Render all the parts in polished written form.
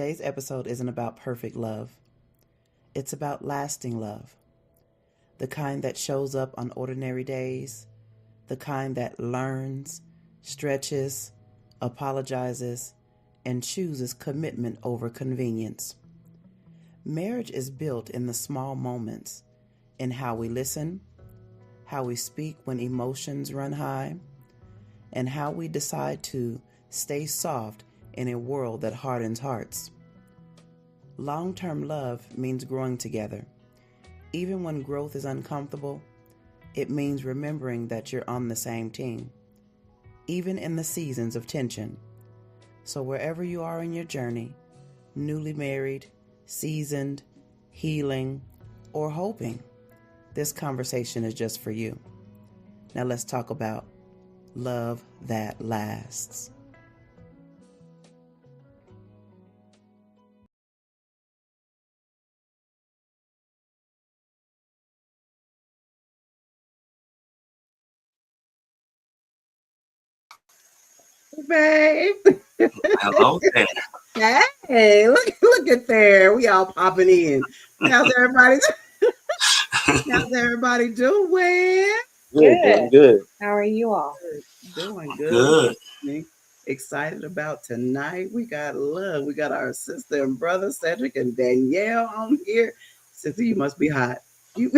Today's episode isn't about perfect love. It's about lasting love. The kind that shows up on ordinary days. The kind that learns, stretches, apologizes, and chooses commitment over convenience. Marriage is built in the small moments, in how we listen, how we speak when emotions run high, and how we decide to stay soft in a world that hardens hearts. Long-term love means growing together. Even when growth is uncomfortable, it means remembering that you're on the same team, even in the seasons of tension. So wherever you are in your journey, newly married, seasoned, healing, or hoping, this conversation is just for you. Now let's talk about love that lasts. Babe. Hello there. Hey, look at there. We all popping in. How's everybody doing? Good. How are you all? Doing good. Good. Excited about tonight. We got love. We got our sister and brother Cedric and Danielle on here. Sister, you must be hot. No,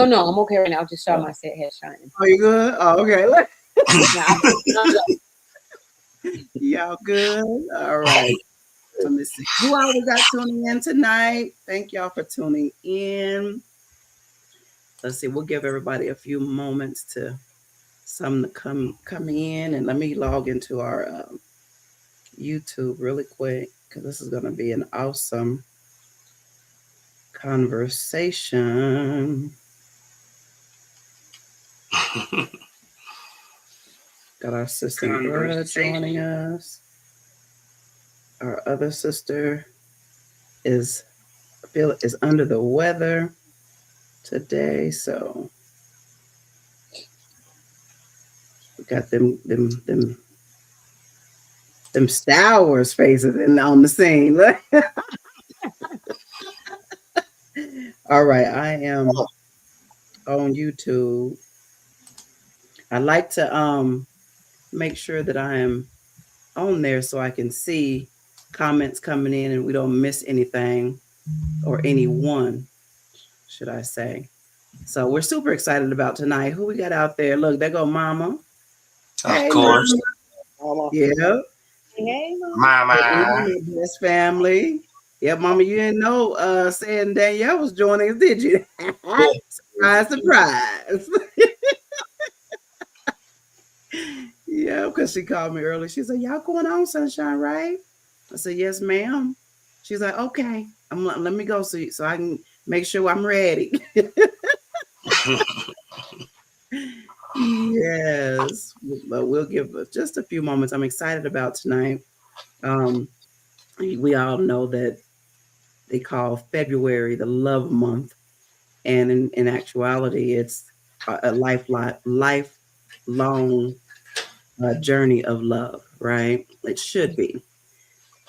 I'm okay right now. I just saw my set head shining. Are you good? Oh, okay. Y'all good? All right. Let me see. Who all we got tuning in tonight? Thank y'all for tuning in. Let's see. We'll give everybody a few moments to some to come in, and let me log into our YouTube really quick because this is going to be an awesome conversation. Got our sister Laura joining us. Our other sister is under the weather today, so we got them Star Wars faces on the scene. All right, I am on YouTube. I like to make sure that I am on there so I can see comments coming in and we don't miss anything or anyone, should I say. So we're super excited about tonight. Who we got out there? Look, there go Mama. Of course. Mama. Yeah. Hey, Mama. Best family. Yeah, Mama, you didn't know saying Danielle was joining us, did you? Surprise. Yeah, because she called me early. She said, y'all going on, Sunshine, right? I said, yes, ma'am. She's like, okay. Let me go so I can make sure I'm ready. Yes, but we'll give just a few moments. I'm excited about tonight. We all know that they call February the love month. And in actuality, it's a lifelong journey of love, right? It should be.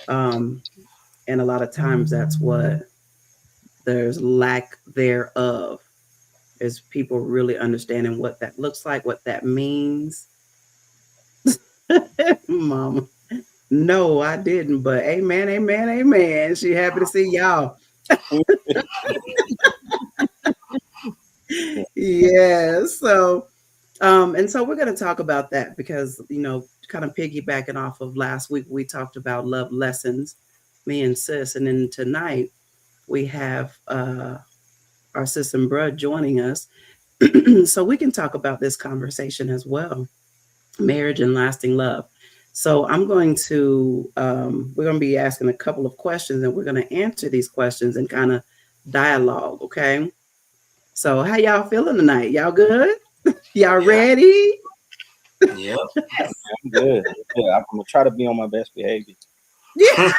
And a lot of times that's what there's lack thereof, is people really understanding what that looks like, what that means. Mama, no, I didn't, but amen, amen, amen. She happy to see y'all. Yeah, so and so we're going to talk about that because, kind of piggybacking off of last week, we talked about love lessons, me and sis. And then tonight we have our sis and bruh joining us. So we can talk about this conversation as well, marriage and lasting love. So I'm going to, we're going to be asking a couple of questions and we're going to answer these questions and kind of dialogue. Okay. So how y'all feeling tonight? Y'all good? Y'all ready? Yep. I'm good. Yeah, I'm gonna try to be on my best behavior. Yeah.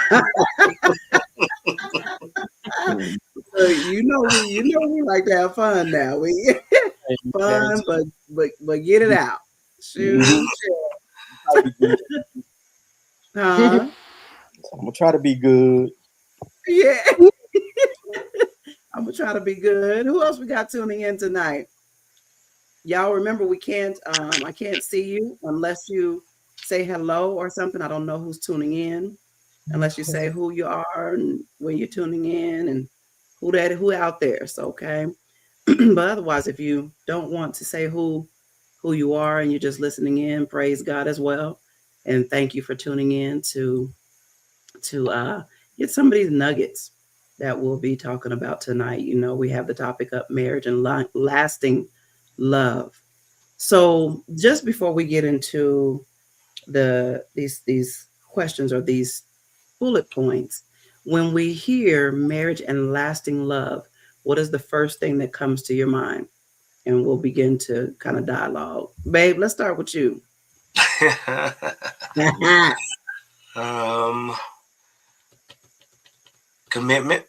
You know we like to have fun now. We fun, but get it out. Shoot. Huh? So I'm gonna try to be good. Yeah. I'm gonna try to be good. Who else we got tuning in tonight? Y'all remember I can't see you unless you say hello or something. I don't know who's tuning in unless you say who you are and where you're tuning in and who out there. So okay. But otherwise, if you don't want to say who you are and you're just listening in, praise God as well. And thank you for tuning in to get some of these nuggets that we'll be talking about tonight. You know, we have the topic up marriage and lasting love. So just before we get into these questions or these bullet points, when we hear marriage and lasting love, what is the first thing that comes to your mind? And we'll begin to kind of dialogue. Babe, let's start with you. Commitment.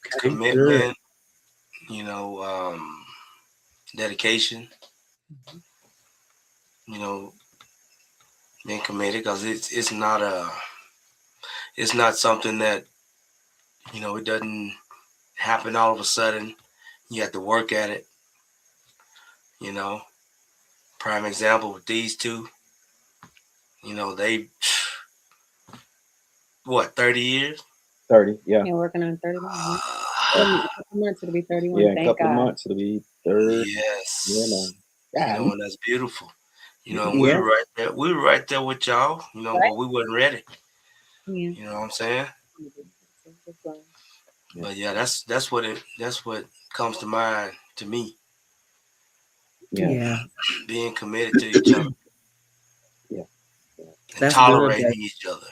Okay, Commitment. Dedication. Being committed, because it's not something that it doesn't happen all of a sudden. You have to work at it. Prime example with these two. They 30 years? 30, yeah. You're working on 31. In a couple months it'll be 31. Yeah, in a Thank couple God. months it'll be 30. Yes. And that's beautiful. And Yeah. we were right there. We were right there with y'all, Right. but we wasn't ready. Yeah. You know what I'm saying? But yeah, that's what comes to mind to me. Yeah. Being committed to each other. Yeah. And That's tolerating good, each other.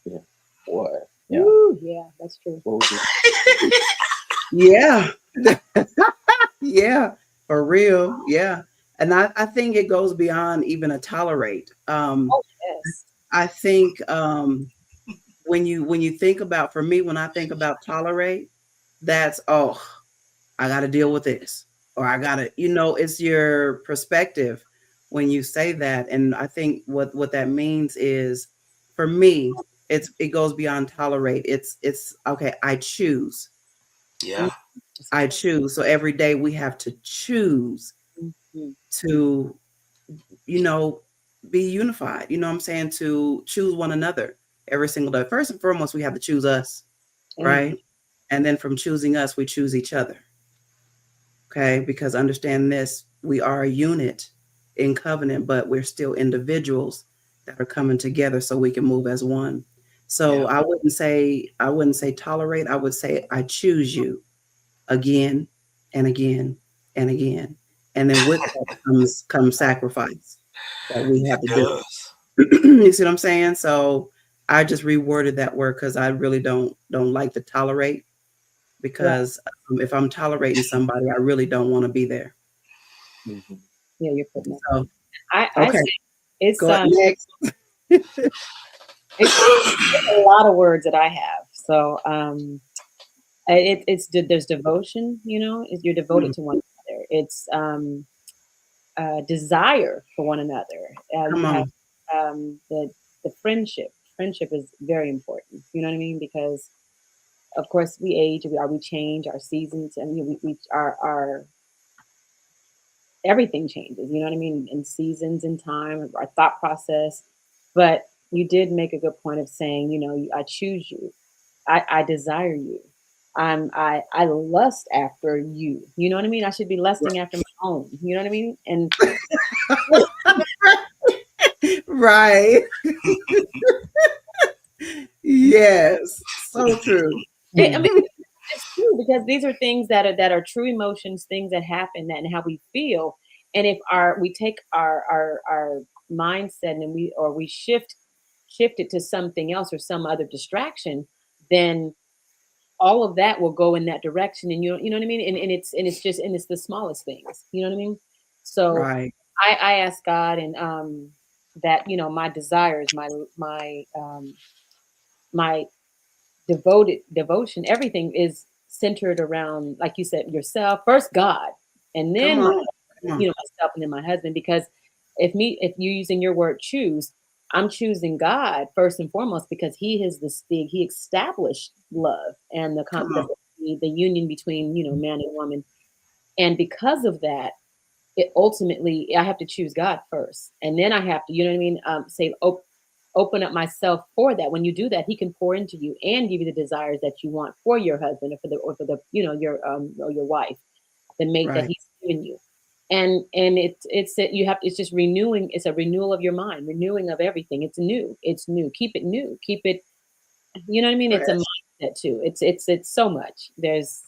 Yeah. What? Yeah. Woo, yeah, that's true. Yeah. Yeah, for real. Yeah. And I think it goes beyond even a tolerate. Oh, yes. I think when you think about, for me, when I think about tolerate, that's, oh, I got to deal with this, or I got to, it's your perspective when you say that. And I think what that means is, for me, it goes beyond tolerate. It's okay. I choose. Yeah. I choose. So every day we have to choose to, be unified. You know what I'm saying? To choose one another every single day. First and foremost, we have to choose us, right? And then from choosing us, we choose each other. Okay, because understand this, we are a unit in covenant, but we're still individuals that are coming together so we can move as one. So yeah. I wouldn't say tolerate. I would say I choose you again and again and again. And then with that comes sacrifice that we have to do. You see what I'm saying? So I just reworded that word because I really don't like to tolerate. Because if I'm tolerating somebody, I really don't want to be there. Mm-hmm. Yeah, you're putting that. So, I say it's next. It's a lot of words that I have. So there's devotion. You're devoted to one another. It's desire for one another. You have the friendship. Friendship is very important. You know what I mean? Because of course, we age, we change, our seasons, and our everything changes. You know what I mean? In seasons, in time, our thought process. But you did make a good point of saying, I choose you, I desire you, I lust after you. You know what I mean? I should be lusting after my own. You know what I mean? And right. Yes, so true. I mean, it's true, because these are things that are true emotions, things that happen, and how we feel. And if we take our mindset and we shift it to something else or some other distraction, then all of that will go in that direction. And you know what I mean? And it's the smallest things. You know what I mean? So right. I ask God and that my desires, my devotion, everything is centered around, like you said, yourself first, God, and then myself, and then my husband, because if you're using your word choose, I'm choosing God first and foremost because He is He established love and Come on. the union between man and woman, and because of that, it ultimately I have to choose God first, and then I have to say open up myself for that. When you do that, He can pour into you and give you the desires that you want for your husband or for the your or your wife, the mate that Right. He's given you. And it's just renewing. It's a renewal of your mind, renewing of everything. It's new. Keep it new. Keep it. You know what I mean? It's a Fresh. mindset too. It's so much. There's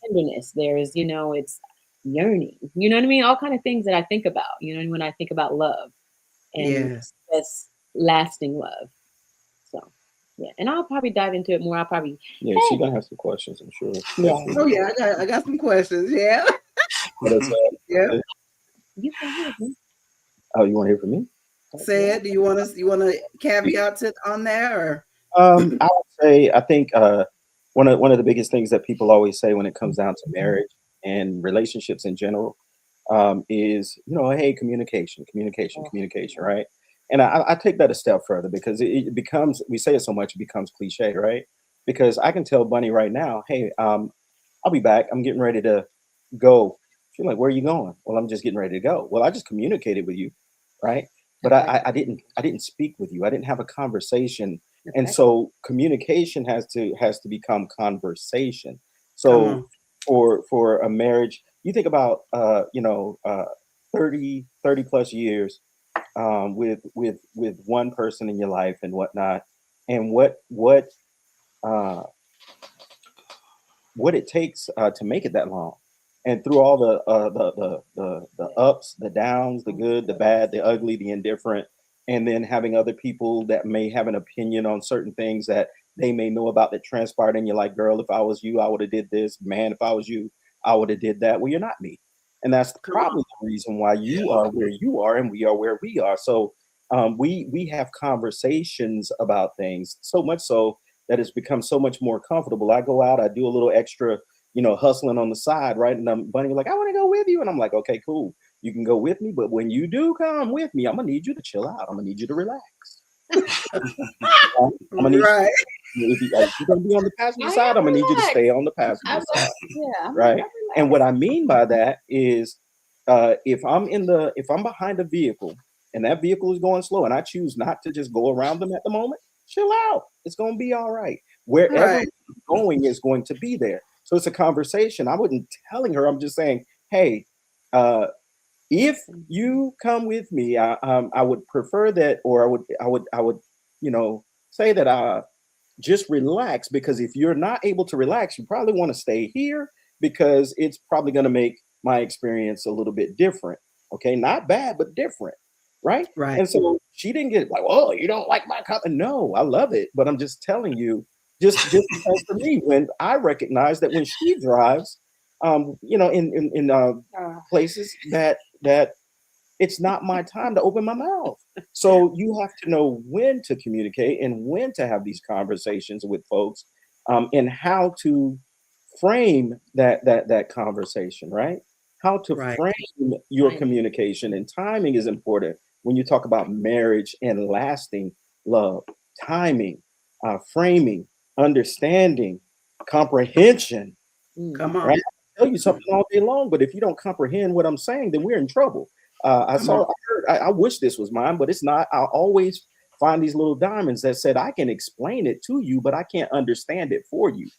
tenderness. There's it's yearning. You know what I mean? All kind of things that I think about. When I think about love and Yes. that's lasting love. So yeah, and I'll probably dive into it more. I'll probably she's gonna have some questions, I'm sure. yeah. Oh yeah, I got some questions. Yeah. Yeah. You can hear me. Oh, you want to hear from me? Said, do you want to caveat it on there? I would say I think one of the biggest things that people always say when it comes down to marriage and relationships in general is hey, communication, right? And I take that a step further because it becomes, we say it so much, it becomes cliche, right? Because I can tell Bunny right now, hey, I'll be back. I'm getting ready to go. She's like, where are you going? Well, I'm just getting ready to go. Well, I just communicated with you, right? But I didn't speak with you. I didn't have a conversation. And so communication has to become conversation. Come So on. for a marriage, you think about 30 plus years with one person in your life and whatnot, and uh, what it takes to make it that long, and through all the ups, the downs, the good, the bad, the ugly, the indifferent, and then having other people that may have an opinion on certain things that they may know about that transpired, and you're like, girl, if I was you, I would have did this. Man, if I was you, I would have did that. Well, you're not me, and that's Come on. probably the reason why you Yeah. are where you are and we are where we are. So we have conversations about things, so much so that it's become so much more comfortable. I go out, I do a little extra, hustling on the side, right? And Bunny like, I want to go with you. And I'm like, okay, cool. You can go with me. But when you do come with me, I'm going to need you to chill out. I'm going to need you to relax. I'm going to need Right. if you're going to be on the passenger side, I'm going to need you to stay on the passenger side. Right. And what I mean by that is if I'm behind a vehicle and that vehicle is going slow and I choose not to just go around them at the moment, chill out. It's going to be all right. Wherever Right. we're going is going to be there. So it's a conversation. I wasn't telling her. I'm just saying, hey, if you come with me, I would prefer that, or I would, say that just relax, because if you're not able to relax, you probably want to stay here because it's probably going to make my experience a little bit different. Okay, not bad, but different, right? Right. And so she didn't get like, oh, you don't like my company. No, I love it, but I'm just telling you, just because for me, when I recognize that when she drives, in places that it's not my time to open my mouth. So you have to know when to communicate and when to have these conversations with folks, and how to frame that conversation, right? How to Right. frame your communication, and timing is important when you talk about marriage and lasting love. Timing, framing, understanding, comprehension, Come on. right? I tell you something all day long, but if you don't comprehend what I'm saying, then we're in trouble. Come on. I wish this was mine, but it's not. I always find these little diamonds that said, I can explain it to you, but I can't understand it for you.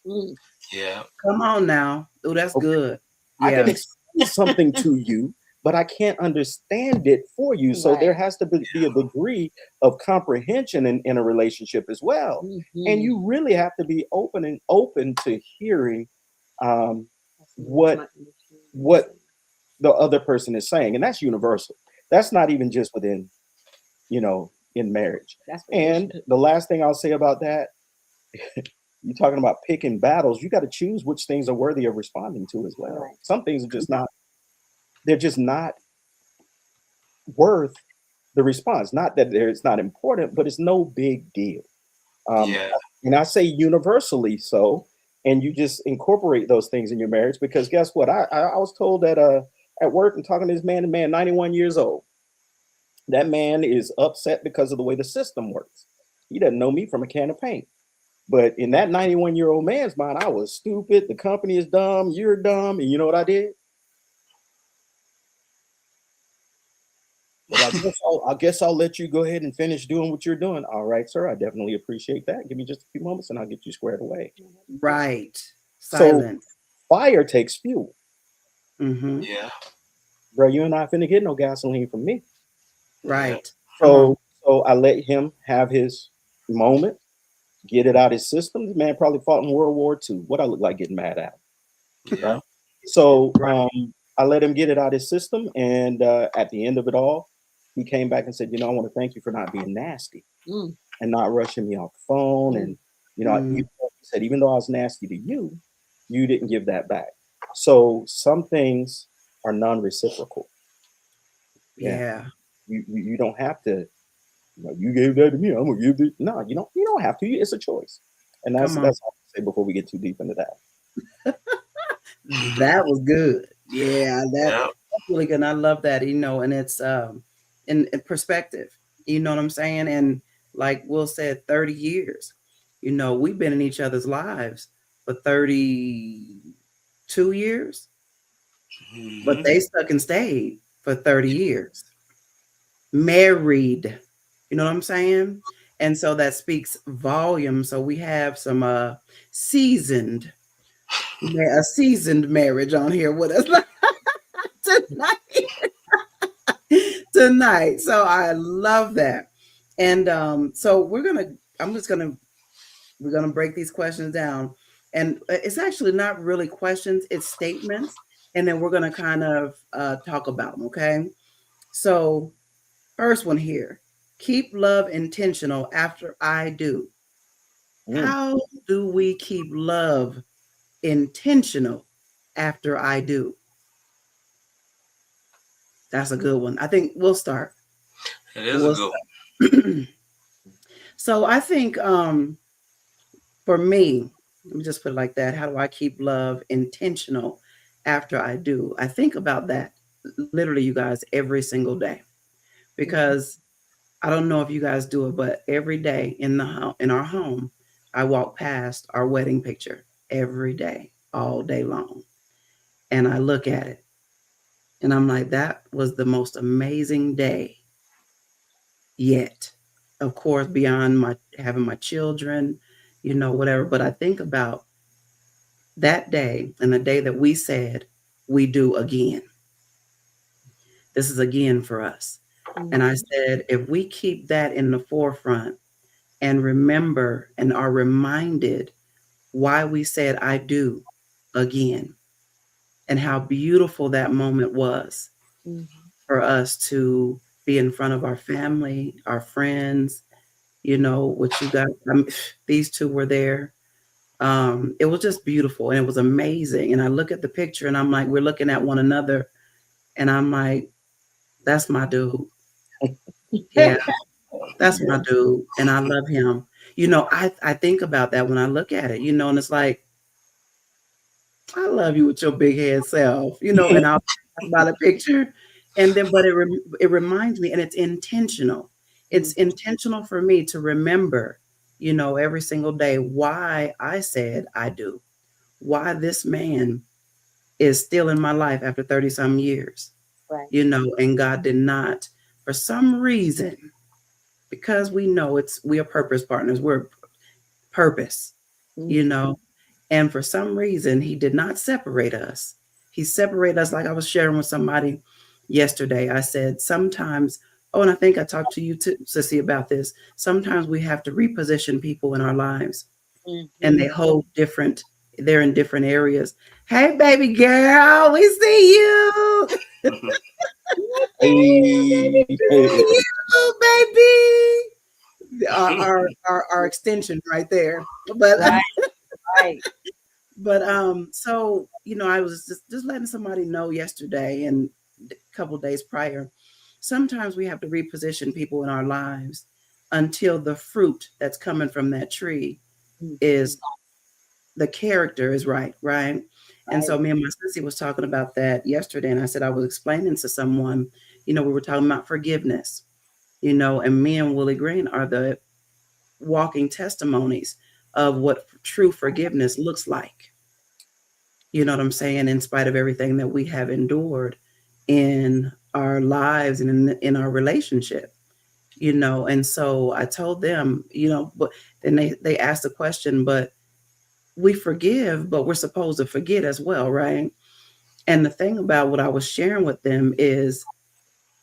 Yeah. Come on now. Oh, that's Okay. good. I can Yeah. explain something to you, but I can't understand it for you. So there has to be a degree of comprehension in a relationship as well. And you really have to be open to hearing what the other person is saying. And that's universal. That's not even just within, in marriage. And the last thing I'll say about that, you're talking about picking battles. You got to choose which things are worthy of responding to as well. Right. Some things are just not, they're just not worth the response. Not that it's not important, but it's no big deal. Yeah. And I say universally so, and you just incorporate those things in your marriage, because guess what? I was told that at work, and talking to this man, 91 years old. That man is upset because of the way the system works. He doesn't know me from a can of paint. But in that 91-year-old man's mind, I was stupid. The company is dumb. You're dumb. And you know what I did? But I guess I'll let you go ahead and finish doing what you're doing. All right, sir. I definitely appreciate that. Give me just a few moments and I'll get you squared away. Right. So Silent. fire takes fuel. Mm-hmm. Yeah. Bro, you and I finna get no gasoline from me. Right. Come on. So I let him have his moment, get it out his system. The man probably fought in World War II. What I look like getting mad at. Yeah. Right? So Right. I let him get it out his system. And at the end of it all, he came back and said, I want to thank you for not being nasty and not rushing me off the phone. And, he said, even though I was nasty to you, you didn't give that back. So some things are non-reciprocal. Yeah. You don't have to, you gave that to me, I'm gonna give it. No, you don't have to. It's a choice. And that's all I say before we get too deep into that. That was good. Yeah, that's Yeah. really good. And I love that, and it's in perspective. You know what I'm saying? And like Will said, 30 years. We've been in each other's lives for 32 years, but Mhm. they stuck and stayed for 30 years. Married. You know what I'm saying? And so that speaks volume. So we have some seasoned a seasoned marriage on here with us tonight. Tonight. So I love that. And so we're gonna break these questions down. And it's actually not really questions, it's statements. And then we're gonna kind of talk about them, okay? So first one here. Keep love intentional after I do. Mm. How do we keep love intentional after I do? That's a good one. I think we'll start. It is a We'll good start. So I think for me, let me just put it like that. How do I keep love intentional after I do? I think about that literally, you guys, every single day, because I don't know if you guys do it, but every day in our home, I walk past our wedding picture every day, all day long, and I look at it, and I'm like, that was the most amazing day yet. Of course, beyond my having my children, whatever. But I think about that day and the day that we said we do again. This is again for us. And I said, if we keep that in the forefront and remember and are reminded why we said I do again and how beautiful that moment was for us to be in front of our family, our friends, what you got. These two were there. It was just beautiful and it was amazing. And I look at the picture and I'm like, we're looking at one another, and I'm like, that's my dude. Yeah, that's my dude. And I love him. I think about that when I look at it, and it's like, I love you with your big head self, and I'll talk about a picture. And then, but it reminds me, and it's intentional. It's intentional for me to remember, every single day why I said I do, why this man is still in my life after 30 some years, Right. And God did not, for some reason, because we know we are purpose partners, we're purpose, and for some reason, he did not separate us. He separated us, like I was sharing with somebody yesterday. I said, sometimes, and I think I talked to you too, Sissy, about this. Sometimes we have to reposition people in our lives, and they hold they're in different areas. Hey, baby girl, we see you. Hey, You, baby. Our extension right there. But Right. But so I was just letting somebody know yesterday and a couple of days prior. Sometimes we have to reposition people in our lives until the fruit that's coming from that tree is the character is right, right? And so me and my sissy was talking about that yesterday, and I said I was explaining to someone, we were talking about forgiveness, and me and Willie Greene are the walking testimonies of what true forgiveness looks like. You know what I'm saying? In spite of everything that we have endured in our lives and in our relationship, and so I told them, but then they asked the question, but we forgive, but we're supposed to forget as well, right? And the thing about what I was sharing with them is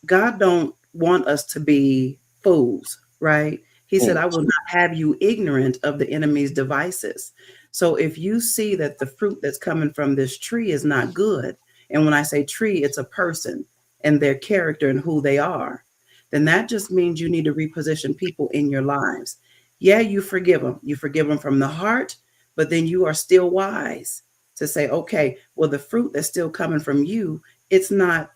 God don't want us to be fools, right? He said, I will not have you ignorant of the enemy's devices. So if you see that the fruit that's coming from this tree is not good, and when I say tree, it's a person and their character and who they are, then that just means you need to reposition people in your lives. Yeah, you forgive them. You forgive them from the heart, but then you are still wise to say, okay, well, the fruit that's still coming from you, it's not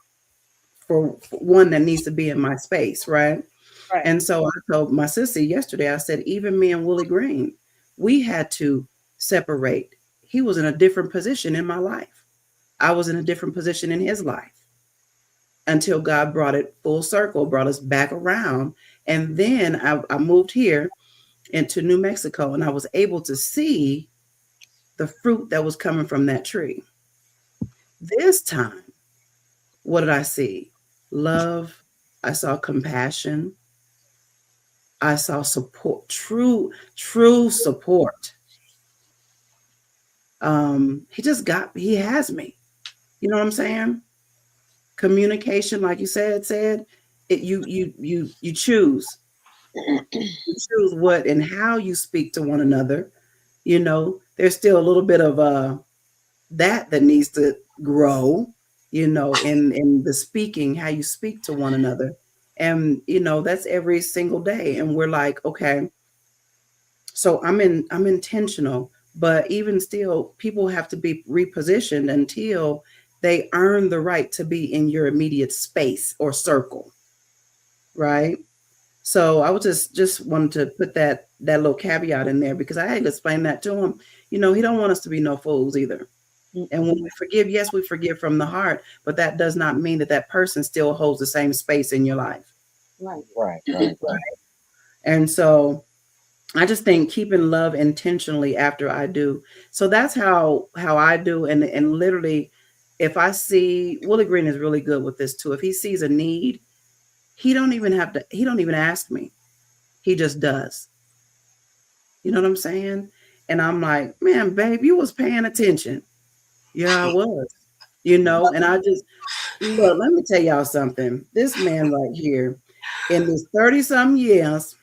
for one that needs to be in my space, right? Right. And so I told my sister yesterday, I said, even me and Willie Greene, we had to separate. He was in a different position in my life. I was in a different position in his life until God brought it full circle, brought us back around. And then I moved here into New Mexico, and I was able to see the fruit that was coming from that tree. This time, what did I see? Love. I saw compassion. I saw support, true support. He has me. You know what I'm saying? Communication, like you said, you choose. You choose what and how you speak to one another. There's still a little bit of that needs to grow, in the speaking, how you speak to one another. And that's every single day. And we're like, okay, so I'm intentional, but even still, people have to be repositioned until they earn the right to be in your immediate space or circle, right? So I was just wanted to put that little caveat in there, because I had to explain that to him. He don't want us to be no fools either. And when we forgive, yes, we forgive from the heart, but that does not mean that person still holds the same space in your life. Right. Right. And so I just think keeping love intentionally after I do. So that's how I do. And literally, if I see, Willie Greene is really good with this too. If he sees a need, he don't even ask me. He just does. You know what I'm saying? And I'm like, man, babe, you was paying attention. Yeah, I was. And I just look, let me tell y'all something. This man right here, in his 30-some years,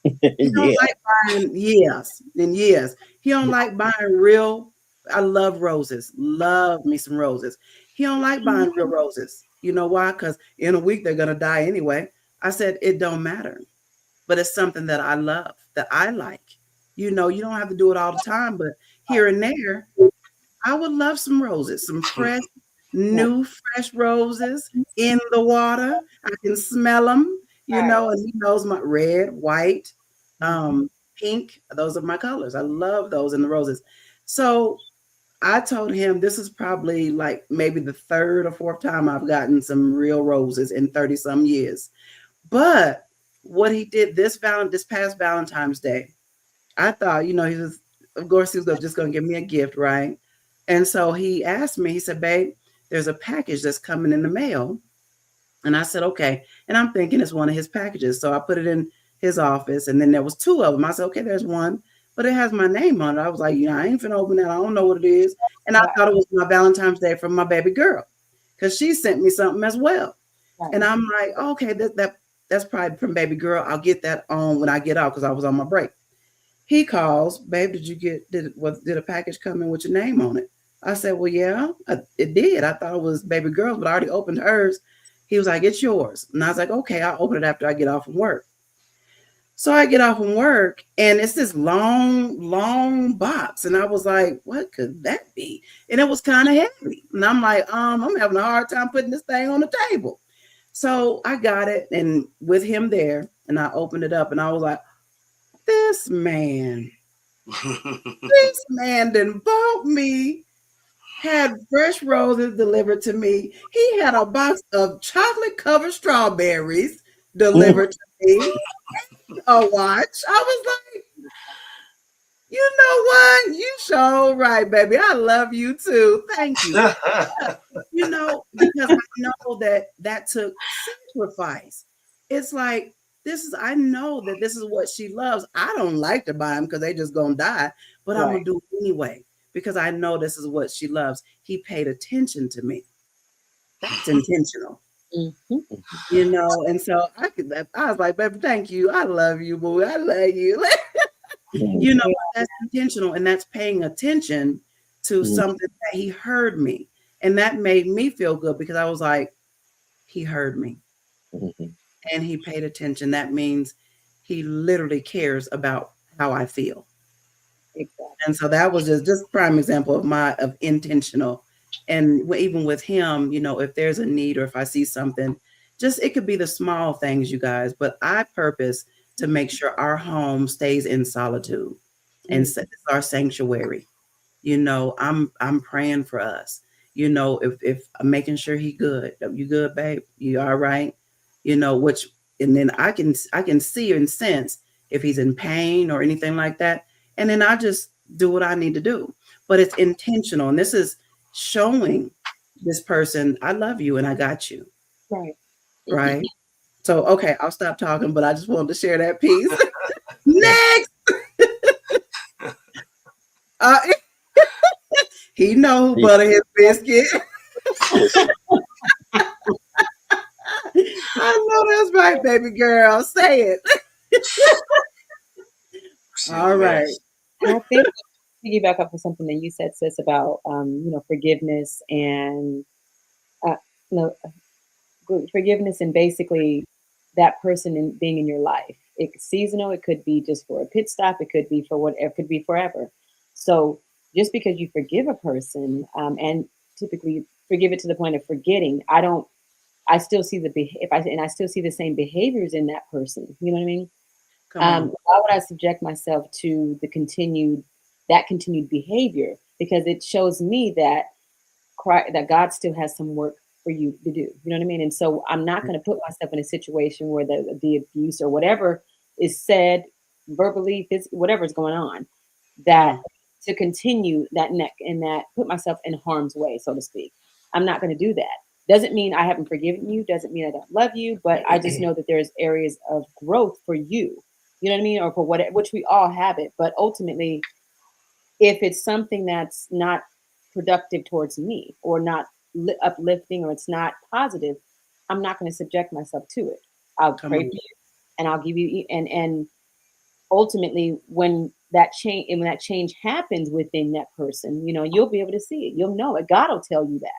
he don't like buying years. He don't like buying real. I love roses. Love me some roses. He don't like buying real roses. You know why? Because in a week they're gonna die anyway. I said it don't matter, but it's something that I love, that I like. You don't have to do it all the time, but here and there, I would love some roses, some fresh, new, fresh roses in the water. I can smell them, and he knows my red, white, pink. Those are my colors. I love those in the roses. So I told him this is probably like maybe the third or fourth time I've gotten some real roses in 30-some years. But what he did this past Valentine's Day, I thought, of course, he was just going to give me a gift, right? And so he asked me, he said, babe, there's a package that's coming in the mail. And I said, okay. And I'm thinking it's one of his packages. So I put it in his office, and then there was two of them. I said, okay, there's one, but it has my name on it. I was like, I ain't finna open that. I don't know what it is. And I thought it was my Valentine's Day from my baby girl, because she sent me something as well. Right. And I'm like, okay, that's probably from baby girl. I'll get that on when I get out, because I was on my break. He calls, babe, did a package come in with your name on it? I said, well, yeah, it did. I thought it was baby girl's, but I already opened hers. He was like, it's yours. And I was like, okay, I'll open it after I get off from work. So I get off from work, and it's this long box. And I was like, what could that be? And it was kind of heavy. And I'm like, I'm having a hard time putting this thing on the table. So I got it, and with him there, and I opened it up, and I was like, this man done bought me, had fresh roses delivered to me. He had a box of chocolate covered strawberries delivered to me a watch. I was like, you know what? You sure right, baby. I love you too. Thank you. You know, because I know that took sacrifice. It's like I know that this is what she loves. I don't like to buy them because they just gonna die, but I'm gonna do it anyway because I know this is what she loves. He paid attention to me. That's intentional. Mm-hmm. You know, and so I was like, baby, thank you. I love you, boo. I love you. You know, that's intentional, and that's paying attention to something that he heard me. And that made me feel good because I was like, he heard me and he paid attention. That means he literally cares about how I feel. Exactly. And so that was just prime example of intentional. And even with him, you know, if there's a need or if I see something, it could be the small things, you guys, but I purpose to make sure our home stays in solitude and it's our sanctuary. You know, I'm praying for us. You know, if I'm making sure he good, you good, babe? You all right? You know, and then I can see and sense if he's in pain or anything like that. And then I just do what I need to do. But it's intentional. And this is showing this person, I love you and I got you. Right. Right. So, okay, I'll stop talking, but I just wanted to share that piece. Next. He know who butter his biscuit. I know that's right, baby girl. Say it. All right. I think piggyback up to something that you said, sis, about forgiveness and forgiveness and basically that person being in your life. It's seasonal. It could be just for a pit stop. It could be for whatever. It could be forever. So just because you forgive a person, and typically forgive it to the point of forgetting, I still see I still see the same behaviors in that person. You know what I mean? Why would I subject myself to continued behavior? Because it shows me that God still has some work for you to do. You know what I mean? And so I'm not going to put myself in a situation where the abuse or whatever is said verbally, whatever is going on, that to continue that put myself in harm's way, so to speak. I'm not going to do that. Doesn't mean I haven't forgiven you. Doesn't mean I don't love you. But I just know that there's areas of growth for you. You know what I mean? Or for which we all have it. But ultimately, if it's something that's not productive towards me or not uplifting or it's not positive, I'm not going to subject myself to it. I'll pray for you and I'll give you, and ultimately when that change happens within that person, you know, you'll be able to see it. You'll know it. God will tell you that.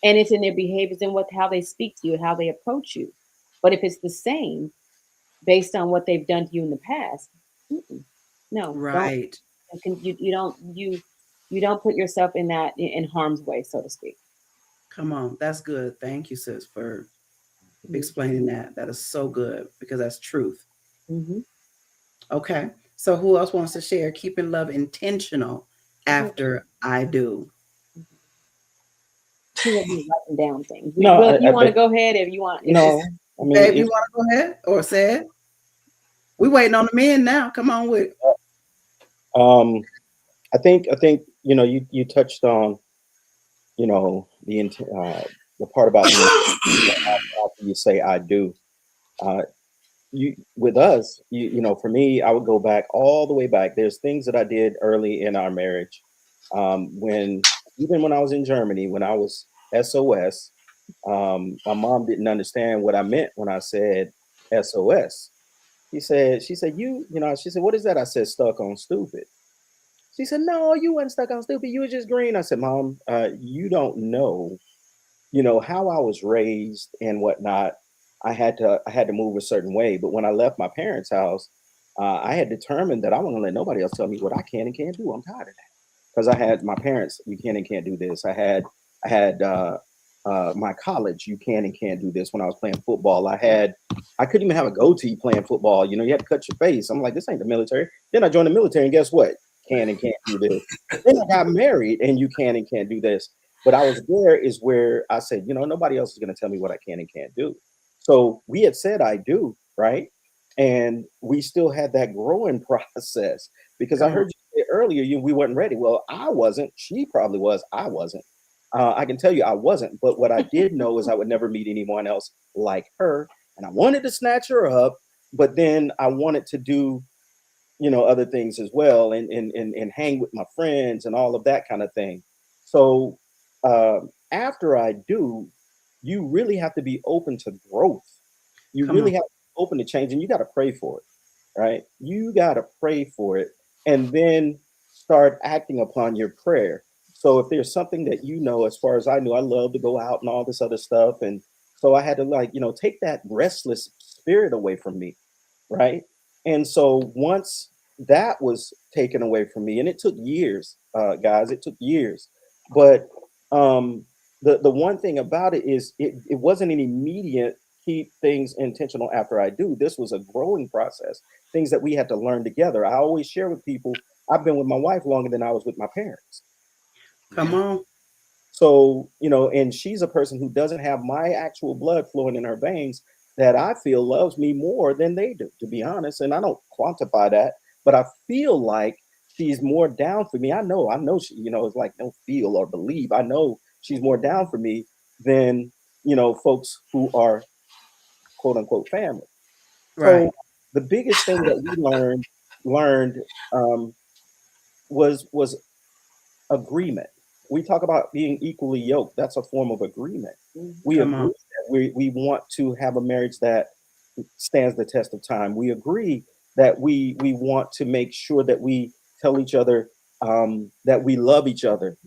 And it's in their behaviors and how they speak to you and how they approach you. But if it's the same based on what they've done to you in the past, no, right. You don't put yourself in harm's way, so to speak. Come on, that's good. Thank you, sis, for explaining that. That is so good because that's truth. Okay, so who else wants to share keeping love intentional after I do? Writing down things. Well, if you want to go ahead, if you want, babe, you want to go ahead or say it? We waiting on the men now. Come on with it. I think you touched on the part about after you say I do. With us, for me, I would go back all the way back. There's things that I did early in our marriage, when I was in Germany, when I was SOS. My mom didn't understand what I meant when I said SOS. She said, she said, what is that? I said, stuck on stupid. She said, no, you weren't stuck on stupid. You were just green. I said, Mom, you don't know, how I was raised and whatnot. I had to move a certain way. But when I left my parents' house, I had determined that I wasn't gonna let nobody else tell me what I can and can't do. I'm tired of that. Because I had my parents, you can and can't do this. I had my college, you can and can't do this. When I was playing football, I couldn't even have a goatee playing football. You had to cut your face. I'm like, this ain't the military. Then I joined the military, and guess what? Can and can't do this. Then I got married, and you can and can't do this. But I was there is where I said, nobody else is going to tell me what I can and can't do. So we had said I do, right? And we still had that growing process because I Come on. heard you say earlier we weren't ready. Well, I wasn't. She probably was. I wasn't. I can tell you I wasn't. But what I did know is I would never meet anyone else like her. And I wanted to snatch her up, but then I wanted to do, other things as well, and hang with my friends and all of that kind of thing. So after I do, you really have to be open to growth. You Come really on. have to be open to change, and you got to pray for it, right? You got to pray for it, and then start acting upon your prayer. So if there's something that as far as I knew, I love to go out and all this other stuff, and so I had to take that restless spirit away from me, right? And so once that was taken away from me, and it took years, guys, it took years. But the one thing about it is it wasn't an immediate keep things intentional after I do. This was a growing process, things that we had to learn together. I always share with people, I've been with my wife longer than I was with my parents. Come Yeah. on. So, and she's a person who doesn't have my actual blood flowing in her veins that I feel loves me more than they do, to be honest. And I don't quantify that, but I feel like she's more down for me. I know she, it's like don't feel or believe. I know she's more down for me than, folks who are quote unquote family. Right. So the biggest thing that we learned um, was agreement. We talk about being equally yoked. That's a form of agreement. We Come agree on. that we want to have a marriage that stands the test of time. We agree that we want to make sure that we tell each other that we love each other.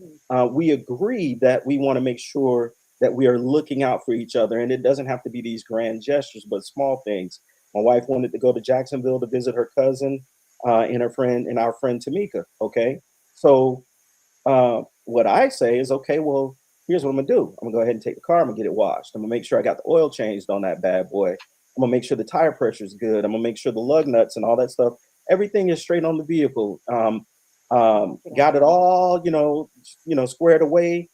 We agree that we want to make sure that we are looking out for each other, and it doesn't have to be these grand gestures, but small things. My wife wanted to go to Jacksonville to visit her cousin and our friend Tamika. Okay, so what I say is, okay, well, here's what I'm gonna do. I'm gonna go ahead and take the car. I'm gonna get it washed. I'm gonna make sure I got the oil changed on that bad boy. I'm gonna make sure the tire pressure is good. I'm gonna make sure the lug nuts and all that stuff, everything is straight on the vehicle. Got it all, squared away.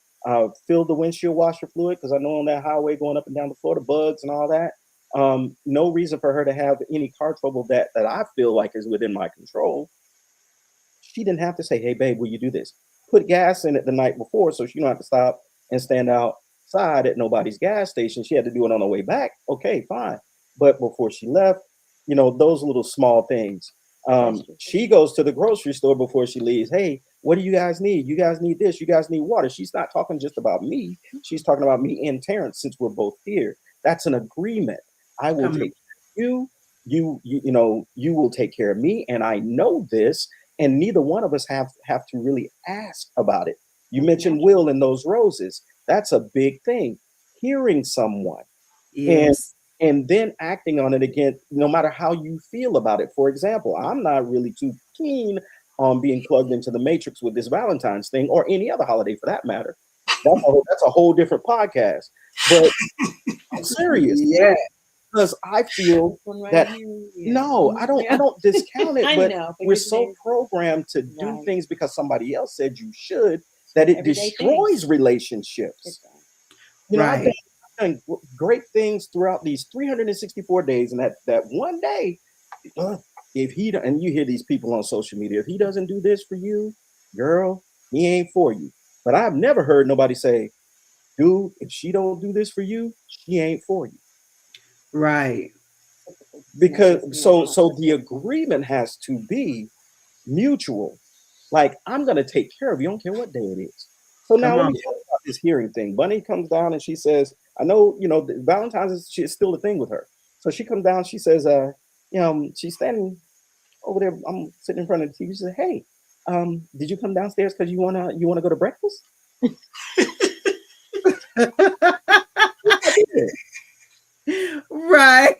Filled the windshield washer fluid because I know on that highway going up and down the floor, the bugs and all that. No reason for her to have any car trouble that I feel like is within my control. She didn't have to say, "Hey, babe, will you do this?" Put gas in it the night before so she don't have to stop and stand outside at nobody's gas station. She had to do it on the way back. Okay, fine. But before she left, those little small things. She goes to the grocery store before she leaves. Hey, what do you guys need? You guys need this. You guys need water. She's not talking just about me. She's talking about me and Terrence since we're both here. That's an agreement. I will Come on. take care of you. You will take care of me. And I know this, and neither one of us have to really ask about it. You mentioned Will and those roses. That's a big thing. Hearing someone and Yes. and then acting on it again, no matter how you feel about it. For example, I'm not really too keen on being plugged into the matrix with this Valentine's thing or any other holiday for that matter. That's a whole different podcast. But I'm serious Yeah. because I feel that no, I don't discount it, I but know, but we're you're so saying- programmed to do Right. things because somebody else said you should that it Everyday destroys things. relationships. I've Right. done great things throughout these 364 days, and that one day, uh, if and you hear these people on social media, if he doesn't do this for you, girl, he ain't for you. But I've never heard nobody say, dude, if she don't do this for you, she ain't for you. Right. Because so the agreement has to be mutual. Like, I'm gonna take care of you. I don't care what day it is. So Come now let on. me tell you about this hearing thing. Bunny comes down and she says, I know, Valentine's is still a thing with her. So she comes down, she says, she's standing over there. I'm sitting in front of the TV. She said, hey, did you come downstairs because you wanna go to breakfast? Right.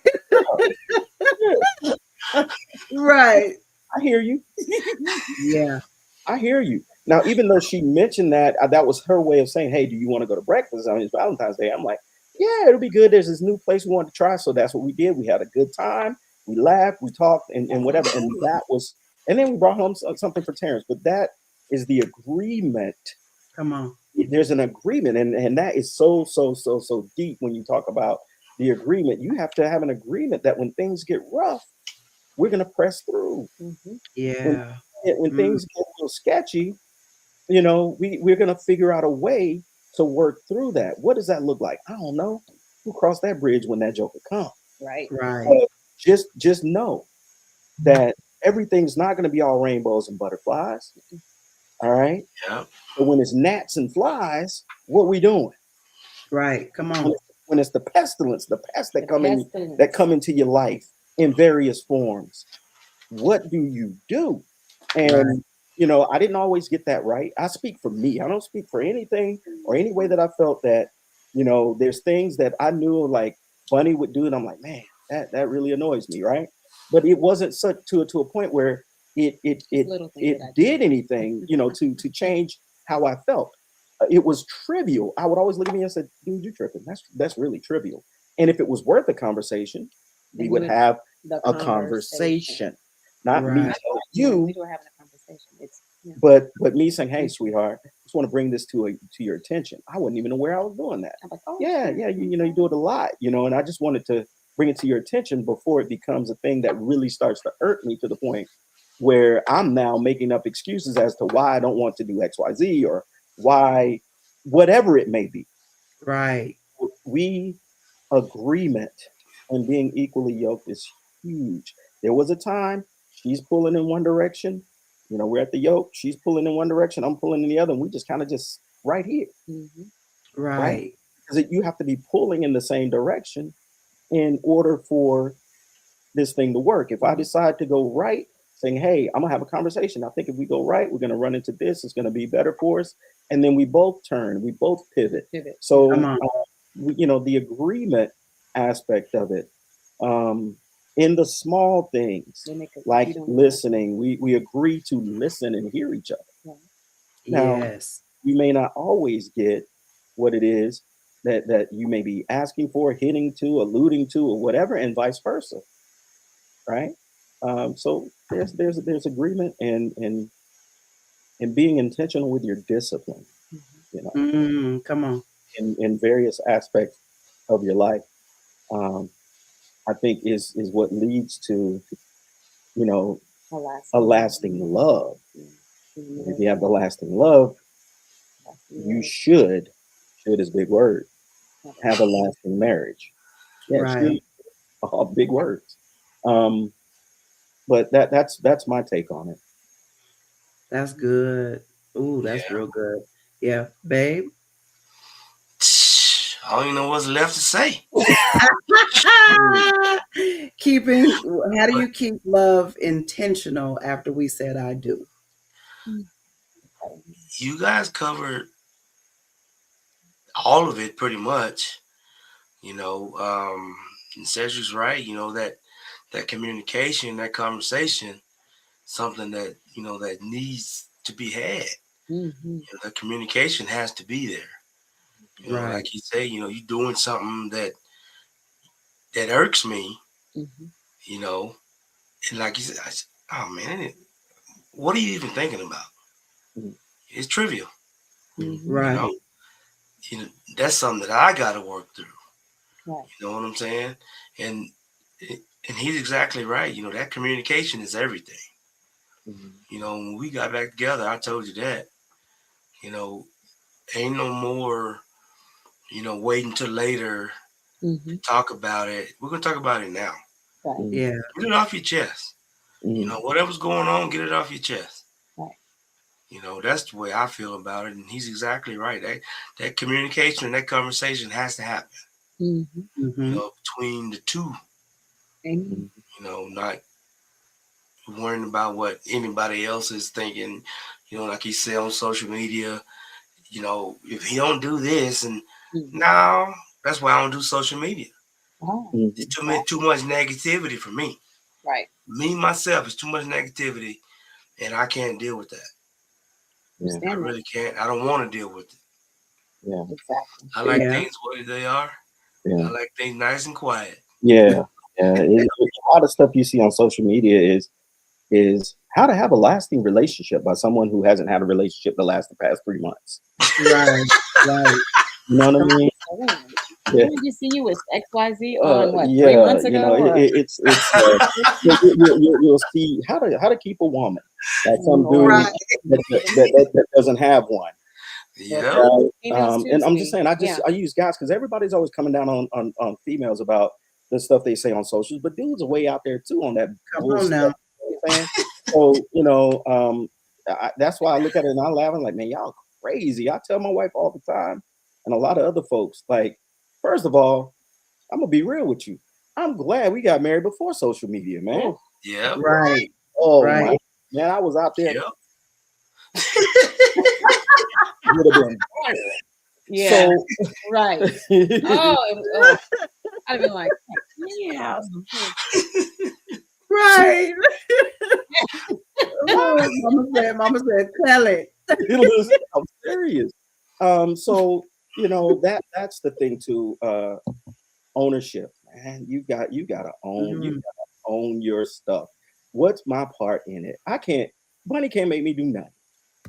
Right. I hear you. Yeah. I hear you. Now, even though she mentioned that, that was her way of saying, hey, do you want to go to breakfast? I mean, it's Valentine's Day. I'm like, yeah, it'll be good. There's this new place we wanted to try. So that's what we did. We had a good time. We laughed, we talked, and whatever. And then we brought home something for Terrence. But that is the agreement. Come on. There's an agreement. And that is so deep when you talk about the agreement, you have to have an agreement that when things get rough, we're going to press through. Yeah. When things get a little sketchy, we're going to figure out a way to work through that. What does that look like? I don't know. We'll cross that bridge when that joker comes. Right. Right. Just know that everything's not going to be all rainbows and butterflies. All right. Yeah. But when it's gnats and flies, what we doing? Right. Come on. When it's the pestilence, the pests that come into your life in various forms, what do you do? And I didn't always get that right. I speak for me. I don't speak for anything or any way that I felt that, there's things that I knew like Bunny would do, and I'm like, man, that really annoys me, right? But it wasn't such to a point where it did anything, to change how I felt. It was trivial. I would always look at me and say, dude, you're tripping. That's really trivial. And if it was worth a conversation, we would have a conversation. Not me telling you. We were having a conversation. But me saying, hey, sweetheart, I just want to bring this to your attention. I wasn't even aware I was doing that. I'm like, oh, yeah, you do it a lot, and I just wanted to bring it to your attention before it becomes a thing that really starts to hurt me to the point where I'm now making up excuses as to why I don't want to do XYZ or why, whatever it may be. Right. Agreement and being equally yoked is huge. There was a time she's pulling in one direction, we're at the yoke, she's pulling in one direction, I'm pulling in the other, and we just kind of just right here. Right. Because you have to be pulling in the same direction in order for this thing to work. If I decide to go right, saying, hey, I'm gonna have a conversation, I think if we go right, we're gonna run into this, it's gonna be better for us, and then we both turn, we both pivot. So the agreement aspect of it, in the small things like listening, we agree to listen and hear each other. Now, yes, you may not always get what it is that you may be asking for, hitting to, alluding to, or whatever, and vice versa, right? So there's agreement and being intentional with your discipline, come on, in various aspects of your life. I think is what leads to, a lasting love. If you have the lasting love, you should is big word, have a lasting marriage. Yeah, right. All big words. But that's my take on it. That's good. Ooh, that's real good. Yeah, babe. I don't even know what's left to say. How do you keep love intentional after we said I do? You guys covered all of it pretty much. And Cedric's right, that communication, that conversation, something that, that needs to be had. The communication has to be there. Right. Like you say, you're doing something that irks me, and like you said, oh man, what are you even thinking about? It's trivial. Right. That's something that I got to work through. Right. You know what I'm saying? And he's exactly right. That communication is everything. When we got back together, I told you that, ain't no more, waiting till later to talk about it. We're going to talk about it now. Right. Yeah. Get it off your chest. Whatever's going on, get it off your chest. Right. That's the way I feel about it. And he's exactly right. That communication and that conversation has to happen. Between the two. Not worrying about what anybody else is thinking. Like you say on social media, if he don't do this, and now that's why I don't do social media. It's too much negativity for me. Right. Me myself, it's too much negativity, and I can't deal with that. Yeah. I really can't. I don't want to deal with it. Yeah, exactly. I like things what they are. Yeah. I like things nice and quiet. Yeah. A lot of stuff you see on social media is how to have a lasting relationship by someone who hasn't had a relationship the past 3 months. Right. You know what I mean? Yeah. Did you see you with XYZ on what 3 Yeah, months ago? Or? it's you'll see how to keep a woman, like some Lord. dude Right. that doesn't have one. Yep. Right? Females too, And I'm just see. saying, Yeah. I use guys because everybody's always coming down on females about the stuff they say on socials, but dudes are way out there too on that Come on bullshit. now. You know what I'm saying? So that's why I look at it and I laugh. I'm like, man, y'all crazy. I tell my wife all the time, and a lot of other folks, like, first of all, I'm gonna be real with you. I'm glad we got married before social media, man. Oh, Yep. Right. Oh Right. my man, I was out there. Yep. Would have been viral. yeah. So Right. Oh, I'd have been like, yeah. Right. Oh, Mama said, tell it. Listen, I'm serious. So that's the thing too. Ownership, man. You gotta own. You gotta own your stuff. What's my part in it? Money can't make me do nothing.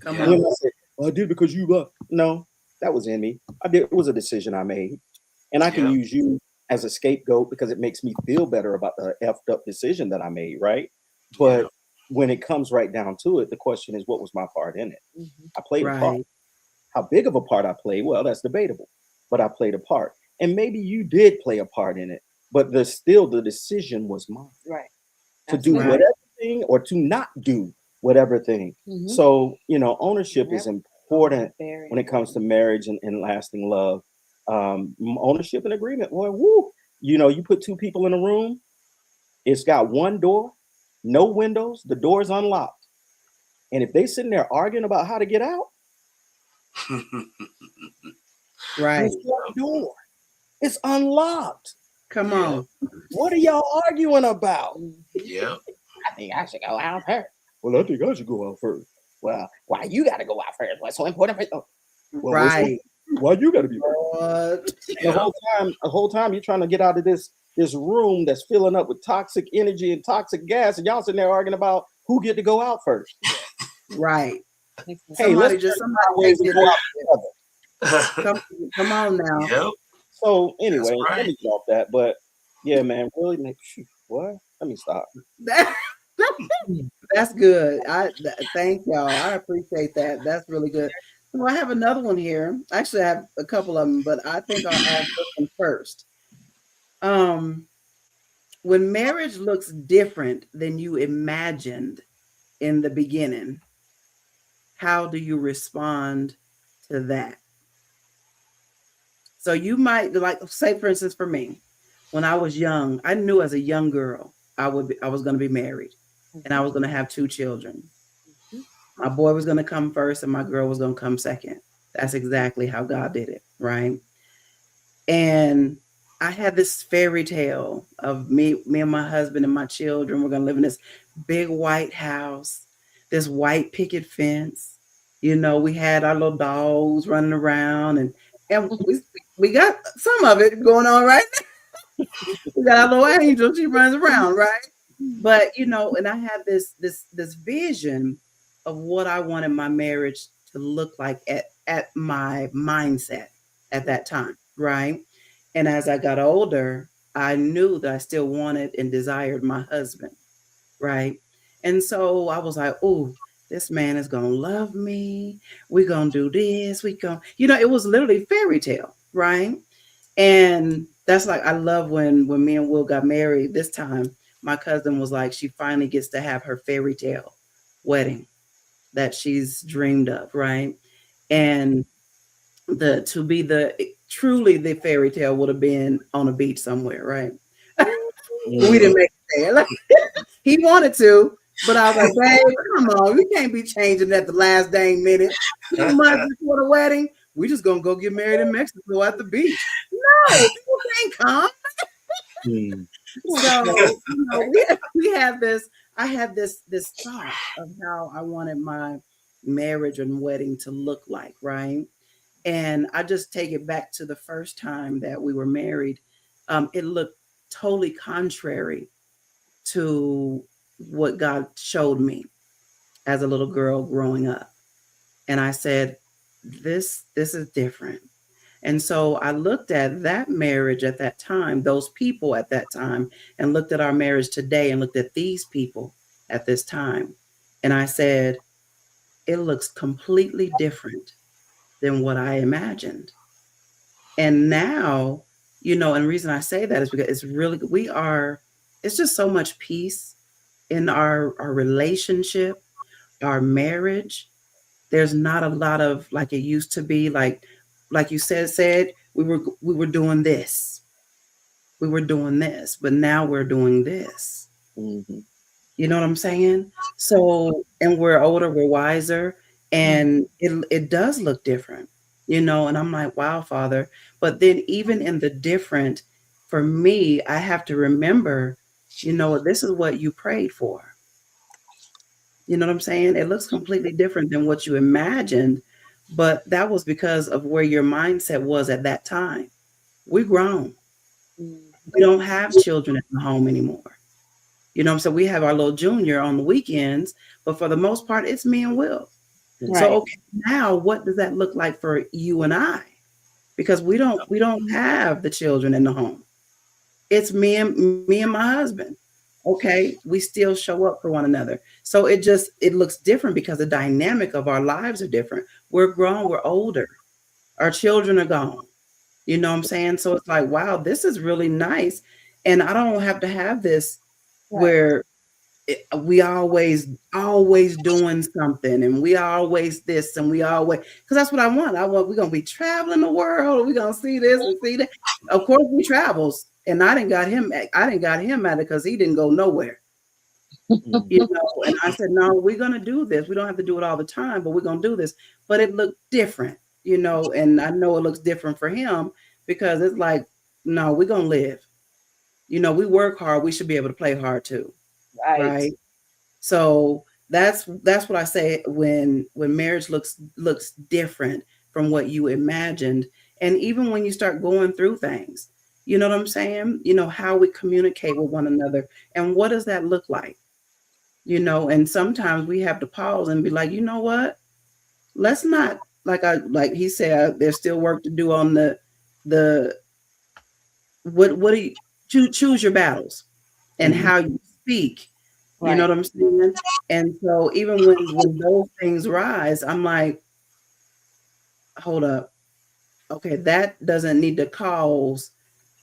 Come Yeah. on. When I said, I did because you love. No, that was in me. I did. It was a decision I made, and I can Yep. use you as a scapegoat because it makes me feel better about the effed up decision that I made, right? But Yep. when it comes right down to it, the question is, what was my part in it? Mhm. I played a part. Right. How big of a part I played? Well, that's debatable, but I played a part, and maybe you did play a part in it, but the decision was mine Right. to do Absolutely. Right. whatever thing or to not do whatever thing. Mhm. So, ownership is Yep. important Very when it comes to important. marriage and lasting love. Ownership and agreement. Boy, woo. You put two people in a room, it's got one door, no windows, the door is unlocked. And if they sitting there arguing about how to get out, Right. it's your door. It's unlocked. Come Yep. on. What are y'all arguing about? Yep. I think I should go out first. Well, I think I should go out first. Well, why you got to go out first? What's so important? Well, Right. why you got to be first? What? The whole time you're trying to get out of this room that's filling up with toxic energy and toxic gas, and y'all sitting there arguing about who get to go out first. Right. Hey, Somebody let's somebody ways take to it. go out together. Come on now. Yep. So anyway, That's let me get off that. But yeah, man, really, what? Let me stop. That's good. Thank y'all. I appreciate that. That's really good. So I have another one here. Actually, I have a couple of them, but I think I'll ask this one first. When marriage looks different than you imagined in the beginning, how do you respond to that? So you might say, for instance, for me, when I was young, I knew as a young girl I was going to be married, and I was going to have 2 children. My boy was going to come first, and my girl was going to come second. That's exactly how God did it, right? And I had this fairy tale of me and my husband and my children. We're going to live in this big white house, this white picket fence. We had our little dogs running around, and we got some of it going on right now. We got our little angel. She runs around, right? But and I had this vision of what I wanted my marriage to look like at my mindset at that time, right? And as I got older, I knew that I still wanted and desired my husband, right? And so I was like, oh, this man is gonna love me. We're gonna do this. It was literally fairy tale, right? And that's like I love when me and Will got married this time. My cousin was like, she finally gets to have her fairy tale wedding that she's dreamed of, right? And truly the fairy tale would have been on a beach somewhere, right? We didn't make it there. He wanted to, but I was like, babe, come on, we can't be changing at the last dang minute. 2 months before the wedding, we just gonna go get married in Mexico at the beach. No, people can't come. So we had this. I had this thought of how I wanted my marriage and wedding to look like, right? And I just take it back to the first time that we were married. It looked totally contrary to what God showed me as a little girl growing up. And I said, this is different. And so I looked at that marriage at that time, those people at that time, and looked at our marriage today and looked at these people at this time. And I said, it looks completely different than what I imagined. And now, and the reason I say that is because it's just so much peace in our relationship, our marriage. There's not a lot of like it used to be, like you said we were doing this. We were doing this, but now we're doing this. Mm-hmm. You know what I'm saying? So, and we're older, we're wiser, and it does look different, and I'm like, wow, Father. But then even in the different, for me, I have to remember, this is what you prayed for. You know what I'm saying? It looks completely different than what you imagined, but that was because of where your mindset was at that time. We're grown. We don't have children at the home anymore. You know what I'm saying? We have our little junior on the weekends, but for the most part, it's me and Will. Right. So, okay, now what does that look like for you and I? Because we don't have the children in the home. It's me and my husband. Okay, we still show up for one another. So it looks different because the dynamic of our lives are different. We're grown, we're older. Our children are gone. You know what I'm saying? So it's like, wow, this is really nice. And I don't have to have this where we always doing something, and we always this, and we always, because that's what I want. We're gonna be traveling the world. We're gonna see this and see that. Of course, we travels, and I didn't got him at it because he didn't go nowhere. And I said, no, we're gonna do this. We don't have to do it all the time, but we're gonna do this. But it looked different, and I know it looks different for him because it's like, no, we're gonna live. We work hard. We should be able to play hard too. Right. So that's what I say when marriage looks different from what you imagined. And even when you start going through things, you know what I'm saying? How we communicate with one another, and what does that look like? And sometimes we have to pause and be like, you know what? Let's not, like he said, there's still work to do on the what do you choose your battles and how you speak. You know what I'm saying? And so even when those things rise, I'm like, hold up. Okay, that doesn't need to cause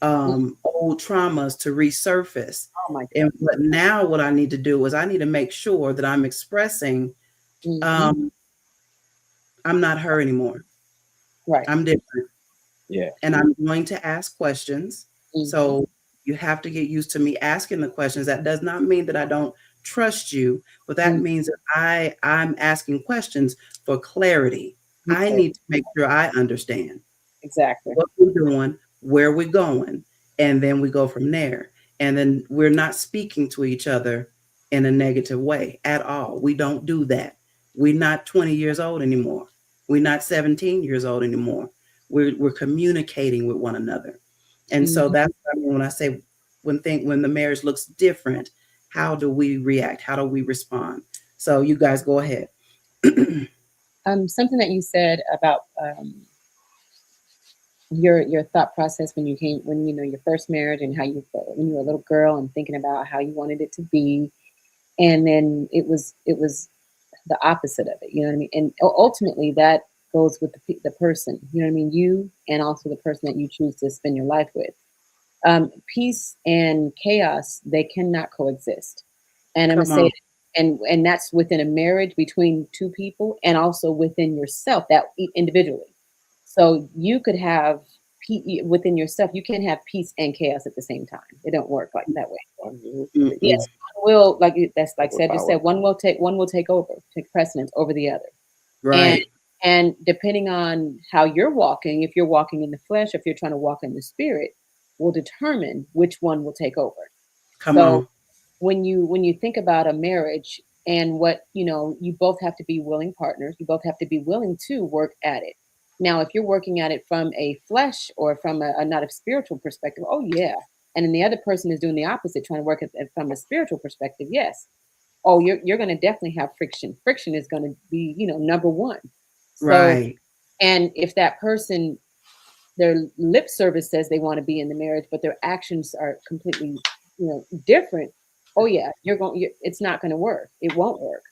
old traumas to resurface. Oh my God. And now what I need to do is I need to make sure that I'm expressing I'm not her anymore. Right. I'm different. Yeah. And I'm going to ask questions. So you have to get used to me asking the questions. That does not mean that I don't trust you, but that means that I'm asking questions for clarity. I need to make sure I understand exactly what we're doing, where we're going, and then we go from there. And then we're not speaking to each other in a negative way at all. We don't do that. We're not 20 years old anymore. We're not 17 years old anymore. We're communicating with one another. And so that's what I mean when I say when the marriage looks different, how do we react? How do we respond? So you guys go ahead. Something that you said about your thought process when your first marriage, and how you felt when you were a little girl and thinking about how you wanted it to be, and then it was the opposite of it. You know what I mean? And ultimately that goes with the person. You know what I mean? You, and also the person that you choose to spend your life with. Peace and chaos, they cannot coexist. And I'm gonna say, and that's within a marriage between two people, and also within yourself, that individually. So you could have within yourself, you can't have peace and chaos at the same time. It don't work like that way. Yes, one will, like that's like said, just said, one will take precedence over the other. Right. And depending on how you're walking, if you're walking in the flesh, if you're trying to walk in the spirit, will determine which one will take over. Come on. When you think about a marriage, and what, you both have to be willing partners. You both have to be willing to work at it. Now, if you're working at it from a flesh or from a not a spiritual perspective, oh yeah. And then the other person is doing the opposite, trying to work at it from a spiritual perspective, yes. Oh, you're going to definitely have friction. Friction is going to be, number one. So, right. And if that person their lip service says they want to be in the marriage, but their actions are completely, different. Oh yeah, it's not going to work. It won't work.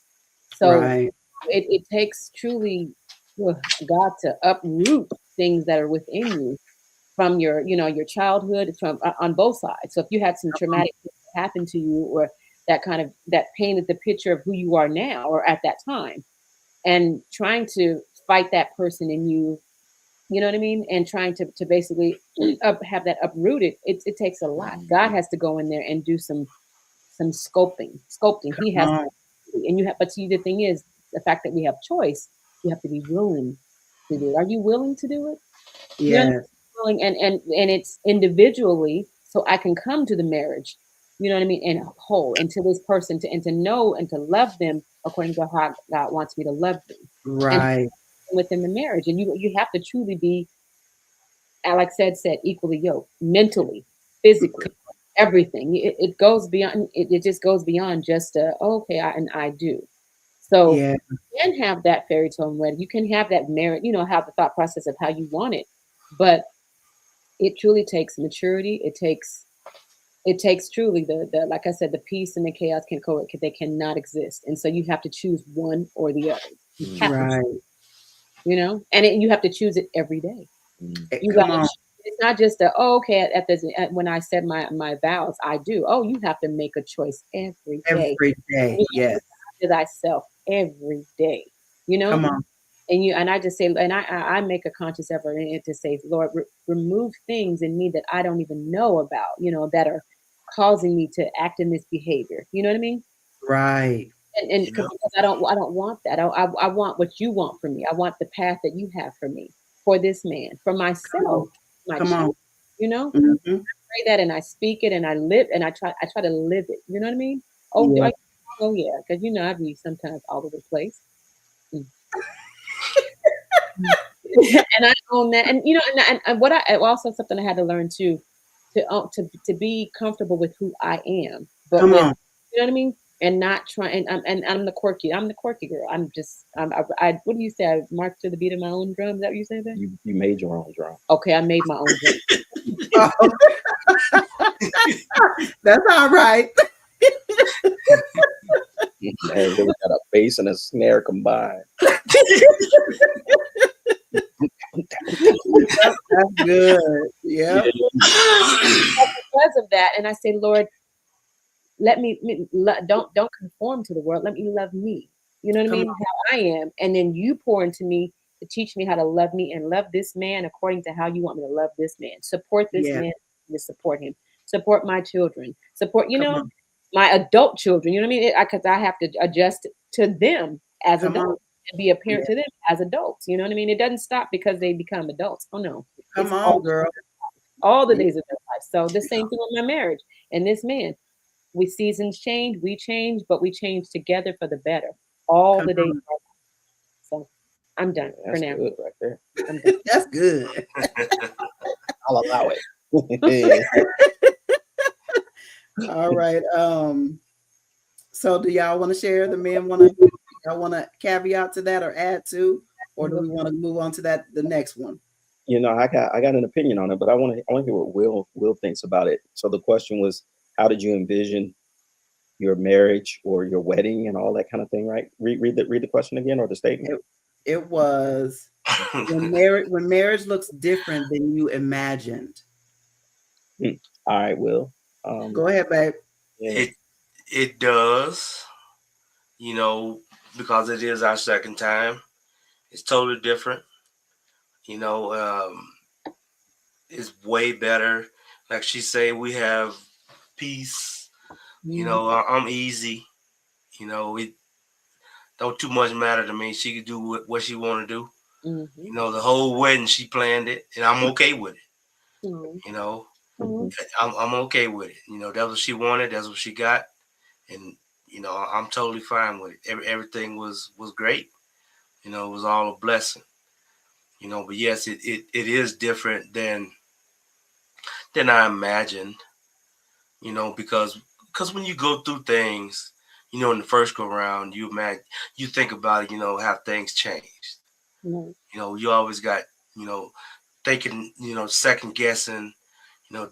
So Right. it takes truly God to uproot things that are within you from your childhood, from on both sides. So if you had some traumatic things happen to you, or that painted the picture of who you are now or at that time, and trying to fight that person in you, you know what I mean, and trying to basically have that uprooted, it takes a lot. God has to go in there and do some sculpting. He Come has, on. and you have, but see, the thing is, the fact that we have choice, you have to be willing to do it. Are you willing to do it? You know what I mean? Yes. Willing, and it's individually, so I can come to the marriage, you know what I mean, and whole, and to this person, to know and to love them according to how God wants me to love them, and Right. within the marriage, and you have to truly be, Alex said equally yoked, mentally, physically, everything. It goes beyond. It just goes beyond just okay, I do. So Yeah. you can have that fairy tale wedding. You can have that marriage. Have the thought process of how you want it, but it truly takes maturity. It takes truly the like I said, the peace and the chaos they cannot exist, and so you have to choose one or the other. You have to, Right. you have to choose it every day. You got Come to. on. It's not just okay. When I said my vows, I do. Oh, you have to make a choice every day. Every day. You have Yes. to die to thyself every day. You know, Come on. and I just say, and I make a conscious effort in it to say, Lord, remove things in me that I don't even know about. That are causing me to act in this behavior. You know what I mean? Right. And You know, because I don't want that. I want what you want for me. I want the path that you have for me, for this man, for Come myself, on. my Come on. children. You know, Hmm. pray that, and I speak it, and I live, and I try to live it. You know what I mean? Oh, Yeah. oh yeah, because I be sometimes all over the place. Mm. And I own that, and and what I also something I had to learn too, to be comfortable with who I am, but Come with, on. you know what I mean, and not try, and I'm the quirky girl. I'm just what do you say? I march to the beat of my own drum. Is that what you say there? You made your own drum. Okay, I made my own drum. Oh, that's all right. And then we got a bass and a snare combined. Yep, that's good. Yep. Because of that, and I say, Lord, don't conform to the world. Let me love me. You know what I Come mean? How I am, and then you pour into me to teach me how to love me and love this man according to how you want me to love this man. Support this Yeah. man, to support him. Support my children. Support, Come on. my adult children. You know what I mean? Because I have to adjust to them as Come on. adults and be a Yeah. parent to them as adults. You know what I mean? It doesn't stop because they become adults. Oh no, Come it's on, girl. all the Yeah. days of their life. So the same thing with my marriage and this man. We seasons change, we change, but we change together for the better all Come the days on. of our life. So I'm done for That's now. good right there. I'm done. That's good. I'll allow it. All right. So do y'all want to share? The men want to, y'all want to caveat to that or add to, or do we want to move on to the next one? I got an opinion on it, but I want to hear what Will thinks about it. So the question was, how did you envision your marriage or your wedding and all that kind of thing, right? Read the question again, or the statement. It was when marriage looks different than you imagined. All right, Will. Go ahead, babe. Yeah. it does, because it is our second time. It's totally different. You know, it's way better. Like she say, we have peace. I'm easy. It don't too much matter to me. She could do what she want to do. Mm-hmm. The whole wedding she planned it, and I'm okay with it. Mm-hmm. I'm okay with it. That's what she wanted. That's what she got, and I'm totally fine with it. Everything was great. It was all a blessing. But yes, it is different than I imagined. Because when you go through things, in the first go round, you think about it, how things changed. Mm-hmm. You always got, thinking, second guessing,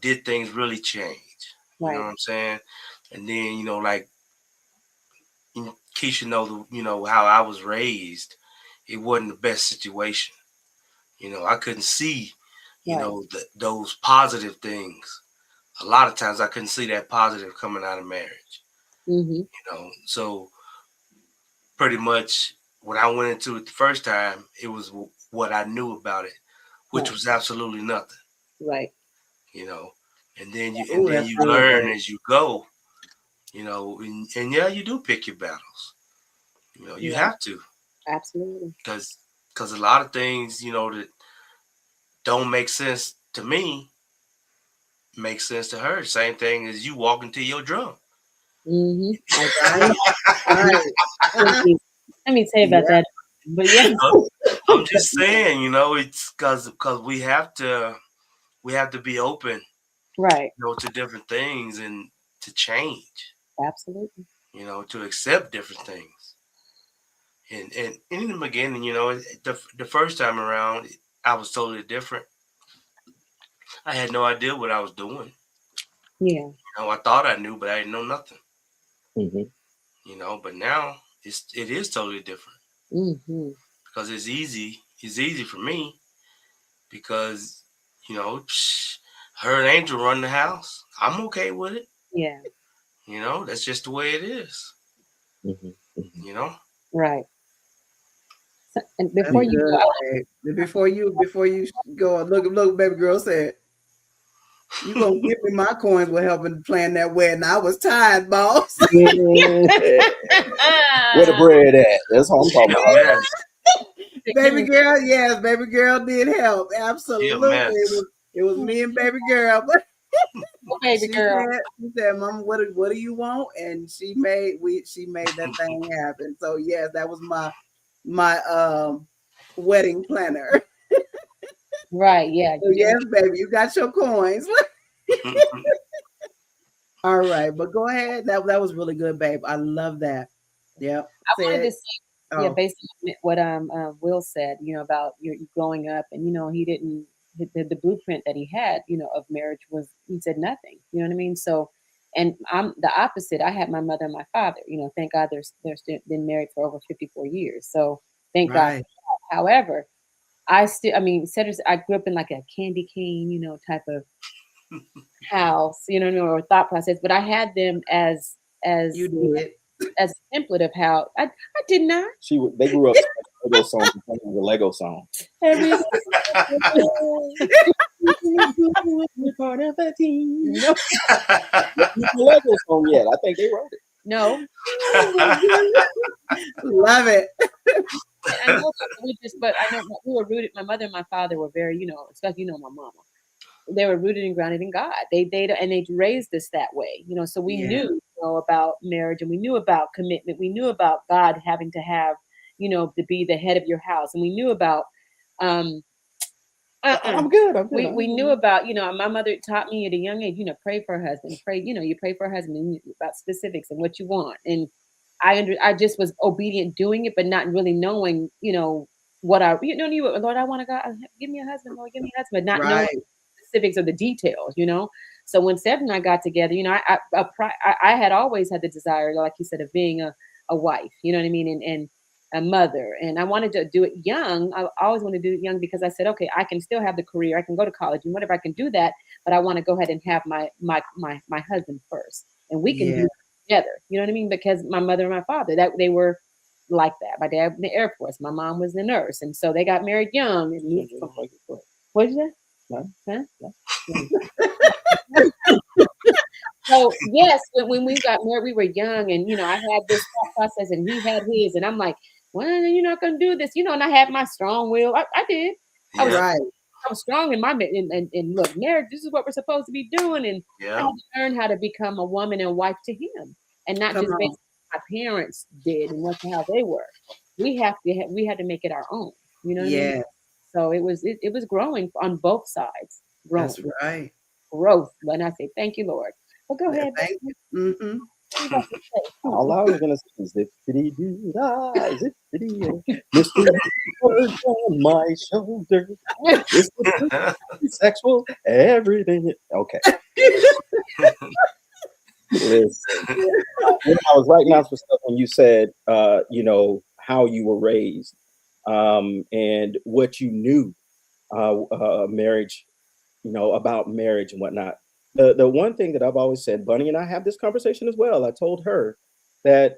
did things really change? You know Right. what I'm saying? And then, like Keisha how I was raised, it wasn't the best situation. I couldn't see, Right. those positive things. A lot of times I couldn't see that positive coming out of marriage. Mm-hmm. So pretty much when I went into it the first time, it was what I knew about it, which Right. was absolutely nothing. Right. And then you Oh, that's good, learn babe. as you go. And yeah, you do pick your battles. You Right. have to, Absolutely. because a lot of things that don't make sense to me make sense to her. Same thing as you walking to your drum. Mm-hmm. Right, right. Let me say about Yeah, that. But yeah. I'm just saying, it's because we have to be open, Right. to different things and to change, Absolutely. to accept different things. And in the beginning, the first time around, I was totally different. I had no idea what I was doing. Yeah. I thought I knew, but I didn't know nothing. Mhm. But now it is totally different Mm-hmm. because it's easy. It's easy for me because her and Angel run the house. I'm okay with it. Yeah. That's just the way it is. Mhm. Mhm. You know. Right. So, and that's before you good, go, babe. Before you go, look, baby girl said, "You gonna give me my coins for helping plan that wedding? I was tired, boss." Where the bread at? That's what I'm She talking a about. mess. Baby girl, yes, baby girl did help. She a Absolutely, mess. it was me and baby girl, but oh, baby girl. she said, "Mama, what do you want?" And she made that thing happen. So yes, that was my wedding planner. Right. Yeah. So yes, baby, you got your coins. All right, but go ahead. That was really good, babe. I love that. Yep. I wanted to Said, say, yeah, oh, based on what Will said, about you growing up, and he didn't the blueprint that he had, of marriage was, he said nothing. You know what I mean? So, and I'm the opposite. I had my mother and my father. Thank God they're still been married for over 54 years. So thank God. right. However, I still, I mean, Cedric, I grew up in like a candy cane, type of house, or thought process, but I had them You as did. as a template of how I did not. They grew up singing Lego song, playing the Lego song. Every part of a team. No, The Lego song yet? I think they wrote it. no. Love it. I know but I know we were rooted. My mother and my father were very, especially my mama. They were rooted and grounded in God. They raised us that way, So we Yeah. knew, about marriage, and we knew about commitment. We knew about God having to have, to be the head of your house, and we knew about um I'm good. we knew about, my mother taught me at a young age, pray for her husband, you pray for her husband about specifics and what you want. And I just was obedient doing it, but not really knowing, what Lord, I want to go, give me a husband, Lord, give me a husband, but not knowing Right. specifics of the details. So when Seth and I got together, I had always had the desire, like you said, of being a wife, you know what I mean? And a mother, and I wanted to do it young. I always wanted to do it young because I said, okay, I can still have the career, I can go to college and whatever, I can do that, but I want to go ahead and have my husband first, and we can do Yeah. it together. You know what I mean? Because my mother and my father, that they were like that. My dad in the Air Force, my mom was a nurse, and so they got married young. And what is that? Huh? So yes, when we got married, we were young, and I had this thought process, and he had his, and I'm like, well, you're not gonna do this, and I had my strong will. I did. I was Yeah. Right. I was strong in my and look, marriage. This is what we're supposed to be doing, and I Yeah. had to learn how to become a woman and wife to him, and not Come just based on. on what my parents did and how they were. We had to make it our own. You know what I mean? Yeah. So it was growing on both sides, That's growing right. growth. And I say thank you, Lord. Well, go Yeah, ahead. thank you. Mm-hmm. All I was gonna say is zippity doo dah, zippity, Mr. Bird on my shoulder. It's the sexual everything. Okay. Listen, I was writing out some stuff when you said, how you were raised, and what you knew, marriage, about marriage and whatnot. The one thing that I've always said, Bunny and I have this conversation as well. I told her that,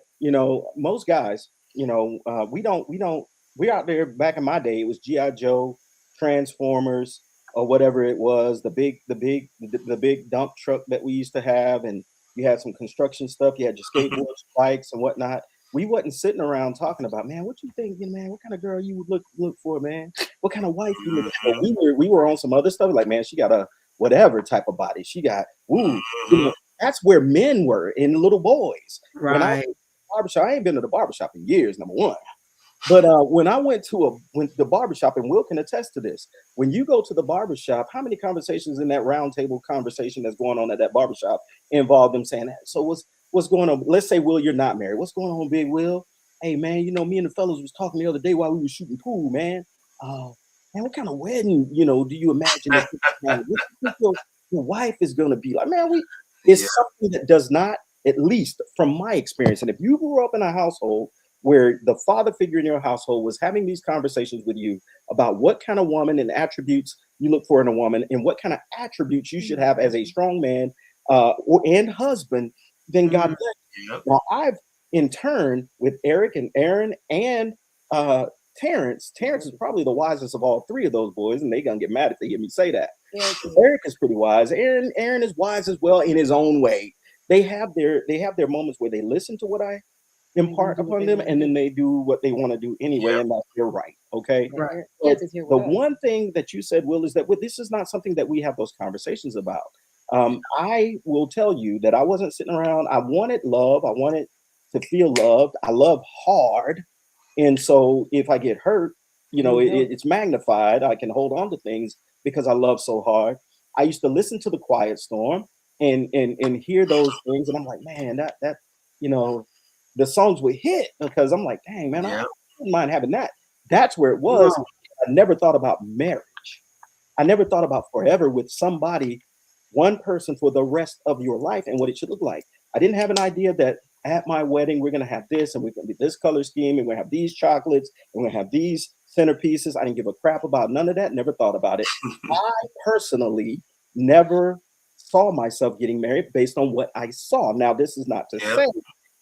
most guys, we're out there back in my day, it was G.I. Joe, Transformers, or whatever it was, the big dump truck that we used to have, and you had some construction stuff, you had your skateboards, bikes and whatnot. We wasn't sitting around talking about, man, what you thinking, man? What kind of girl you would look for, man? What kind of wife you look for? We were on some other stuff, like, man, she got a whatever type of body. She got, that's where men were in little boys. Right. When I went to the barbershop, I ain't been to the barbershop in years, number one. But when I went to the barbershop, and Will can attest to this, when you go to the barbershop, how many conversations in that round table conversation that's going on at that barbershop involve them saying, so what's going on? Let's say, Will, you're not married. What's going on, Big Will? Hey, man, me and the fellas was talking the other day while we were shooting pool, man. Man, what kind of wedding, do you imagine what you think your wife is going to be like? Man, it's something that does not, at least from my experience, and if you grew up in a household where the father figure in your household was having these conversations with you about what kind of woman and attributes you look for in a woman and what kind of attributes you should have as a strong man and husband, then God bless you. Yep. Now, I've, in turn, with Eric and Aaron and Terrence is probably the wisest of all three of those boys, and they're going to get mad if they hear me say that. Yeah, Eric is pretty wise. Aaron is wise as well in his own way. They have their moments where they listen to what I impart upon them, and then they do what they want to do anyway, and that's their right. Okay. Right. So the one thing that you said, Will, is that this is not something that we have those conversations about. I will tell you that I wasn't sitting around. I wanted love. I wanted to feel loved. I love hard, and so if I get hurt, it's magnified. I can hold on to things because I love so hard. I used to listen to the Quiet Storm and hear those things, and I'm like, man, that the songs would hit, because I'm like, dang, man, I wouldn't mind having that. That's where it was. No. I never thought about marriage. I never thought about forever with somebody, one person for the rest of your life, and what it should look like. I didn't have an idea that at my wedding, we're going to have this, and we're going to be this color scheme, and we're going to have these chocolates, and we're going to have these centerpieces. I didn't give a crap about none of that. Never thought about it. I personally never saw myself getting married based on what I saw. Now, this is not to say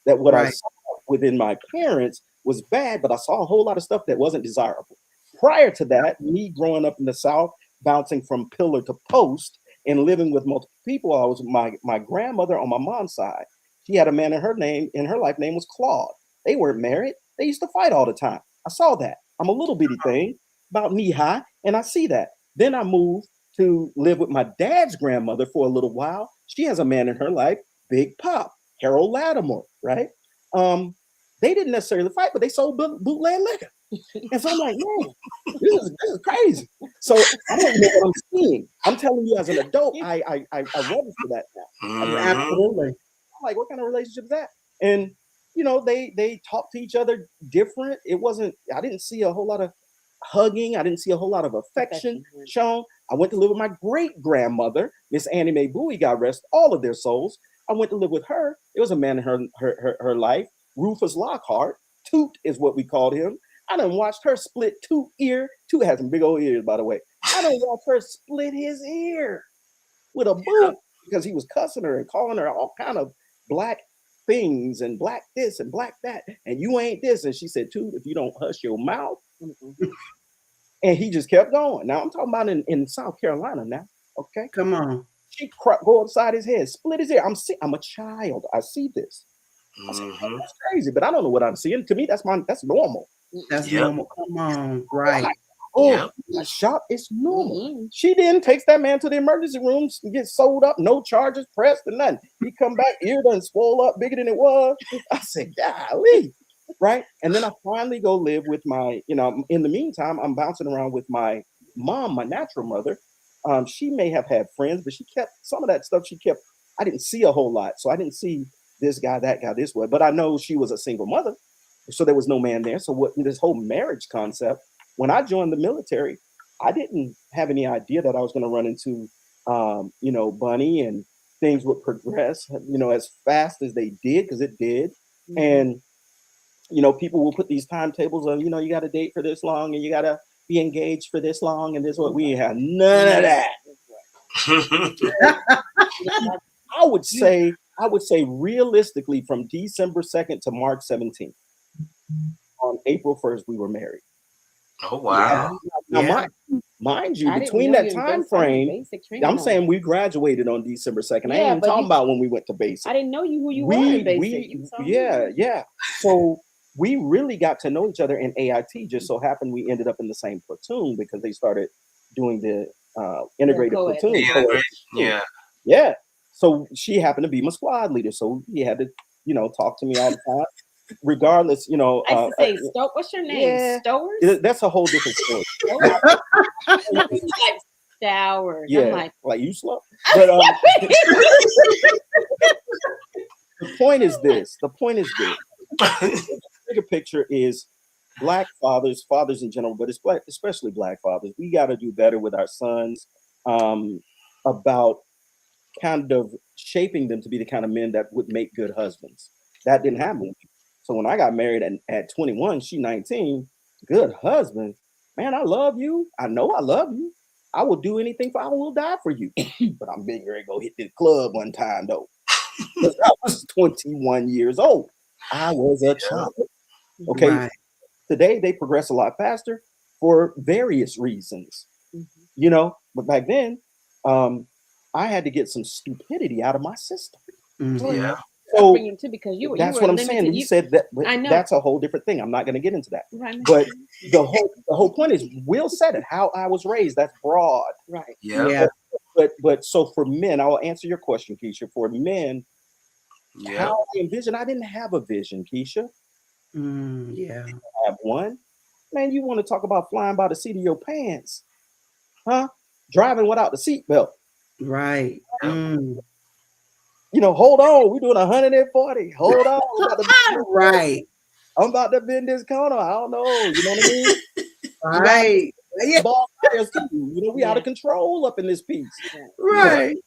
that what I saw within my parents was bad, but I saw a whole lot of stuff that wasn't desirable. Prior to that, me growing up in the South, bouncing from pillar to post and living with multiple people, I was my grandmother on my mom's side. She had a man in her life name was Claude. They weren't married. They used to fight all the time. I saw that. I'm a little bitty thing, about knee high, and I see that. Then I moved to live with my dad's grandmother for a little while. She has a man in her life, Big Pop, Harold Lattimore, right? They didn't necessarily fight, but they sold bootleg liquor. And so I'm like, man, this is crazy. So I don't know what I'm seeing. I'm telling you, as an adult, I register that now. Absolutely. I'm like, what kind of relationship is that? And they talk to each other different. I didn't see a whole lot of hugging. I didn't see a whole lot of affection shown. I went to live with my great grandmother, Miss Annie Mae Bowie, God rest all of their souls. I went to live with her. There was a man in her life, Rufus Lockhart. Toot is what we called him. I done watched her split Toot ear. Toot has some big old ears, by the way. I done watched her split his ear with a boot because he was cussing her and calling her all kind of black things and black this and black that. And you ain't this. And she said, Toot, if you don't hush your mouth. And he just kept going. Now I'm talking about in South Carolina now. Okay. Come on. She go upside his head, split his ear. I'm a child. I see this. I said, oh, that's crazy, but I don't know what I'm seeing. To me, that's normal. That's normal. Come on, right? Shop, it's normal. She then takes that man to the emergency room and gets sewed up, no charges pressed or nothing. He come back, ear done swole up bigger than it was. I said, golly, right? And then I finally go live with my, in the meantime, I'm bouncing around with my mom, my natural mother. She may have had friends, but she kept some of that stuff. I didn't see a whole lot, so I didn't see this guy, that guy, this way. But I know she was a single mother, so there was no man there. So what this whole marriage concept, when I joined the military, I didn't have any idea that I was going to run into, Bunny, and things would progress, as fast as they did, because it did. Mhm. And, people will put these timetables of, you got to date for this long and you got to be engaged for this long. And this what we had none of that. I would say realistically from December 2nd to March 17th. On April 1st, we were married. Oh, wow. Now, mind you, between that time frame, I'm saying we graduated on December 2nd. I ain't even talking about when we went to basic. I didn't know who you were in basic. Yeah. So we really got to know each other in AIT. Just so happened we ended up in the same platoon because they started doing the integrated platoon. Yeah. So she happened to be my squad leader. So he had to, talk to me all the time. Regardless, I used to say, what's your name? Yeah, Stowers? that's a whole different story. Like Stowers. Yeah, like you slow. But the point is this. The bigger picture is Black fathers in general, but especially Black fathers. We got to do better with our sons about kind of shaping them to be the kind of men that would make good husbands. That didn't happen. So when I got married at 21, she 19, good husband, man, I love you. I know I love you. I will do anything I will die for you. But I'm being ready to go hit the club one time though. Because I was 21 years old. I was a child. Okay. Right. Today they progress a lot faster for various reasons. Mm-hmm. But back then, I had to get some stupidity out of my system. Mm-hmm. Yeah. So because that's what I'm saying. You said that. I know. That's a whole different thing. I'm not going to get into that. Right. But the whole point is, Will said it. How I was raised. That's broad. Right. Yeah. But so for men, I will answer your question, Keisha. For men, how I envision. I didn't have a vision, Keisha. Yeah. I have one. Man, you want to talk about flying by the seat of your pants, huh? Driving without the seatbelt. Right. Hold on. We're doing 140. Hold on. Right. I'm about to bend this corner. I don't know. You know what I mean? Right. Yeah. We out of control up in this piece. Right.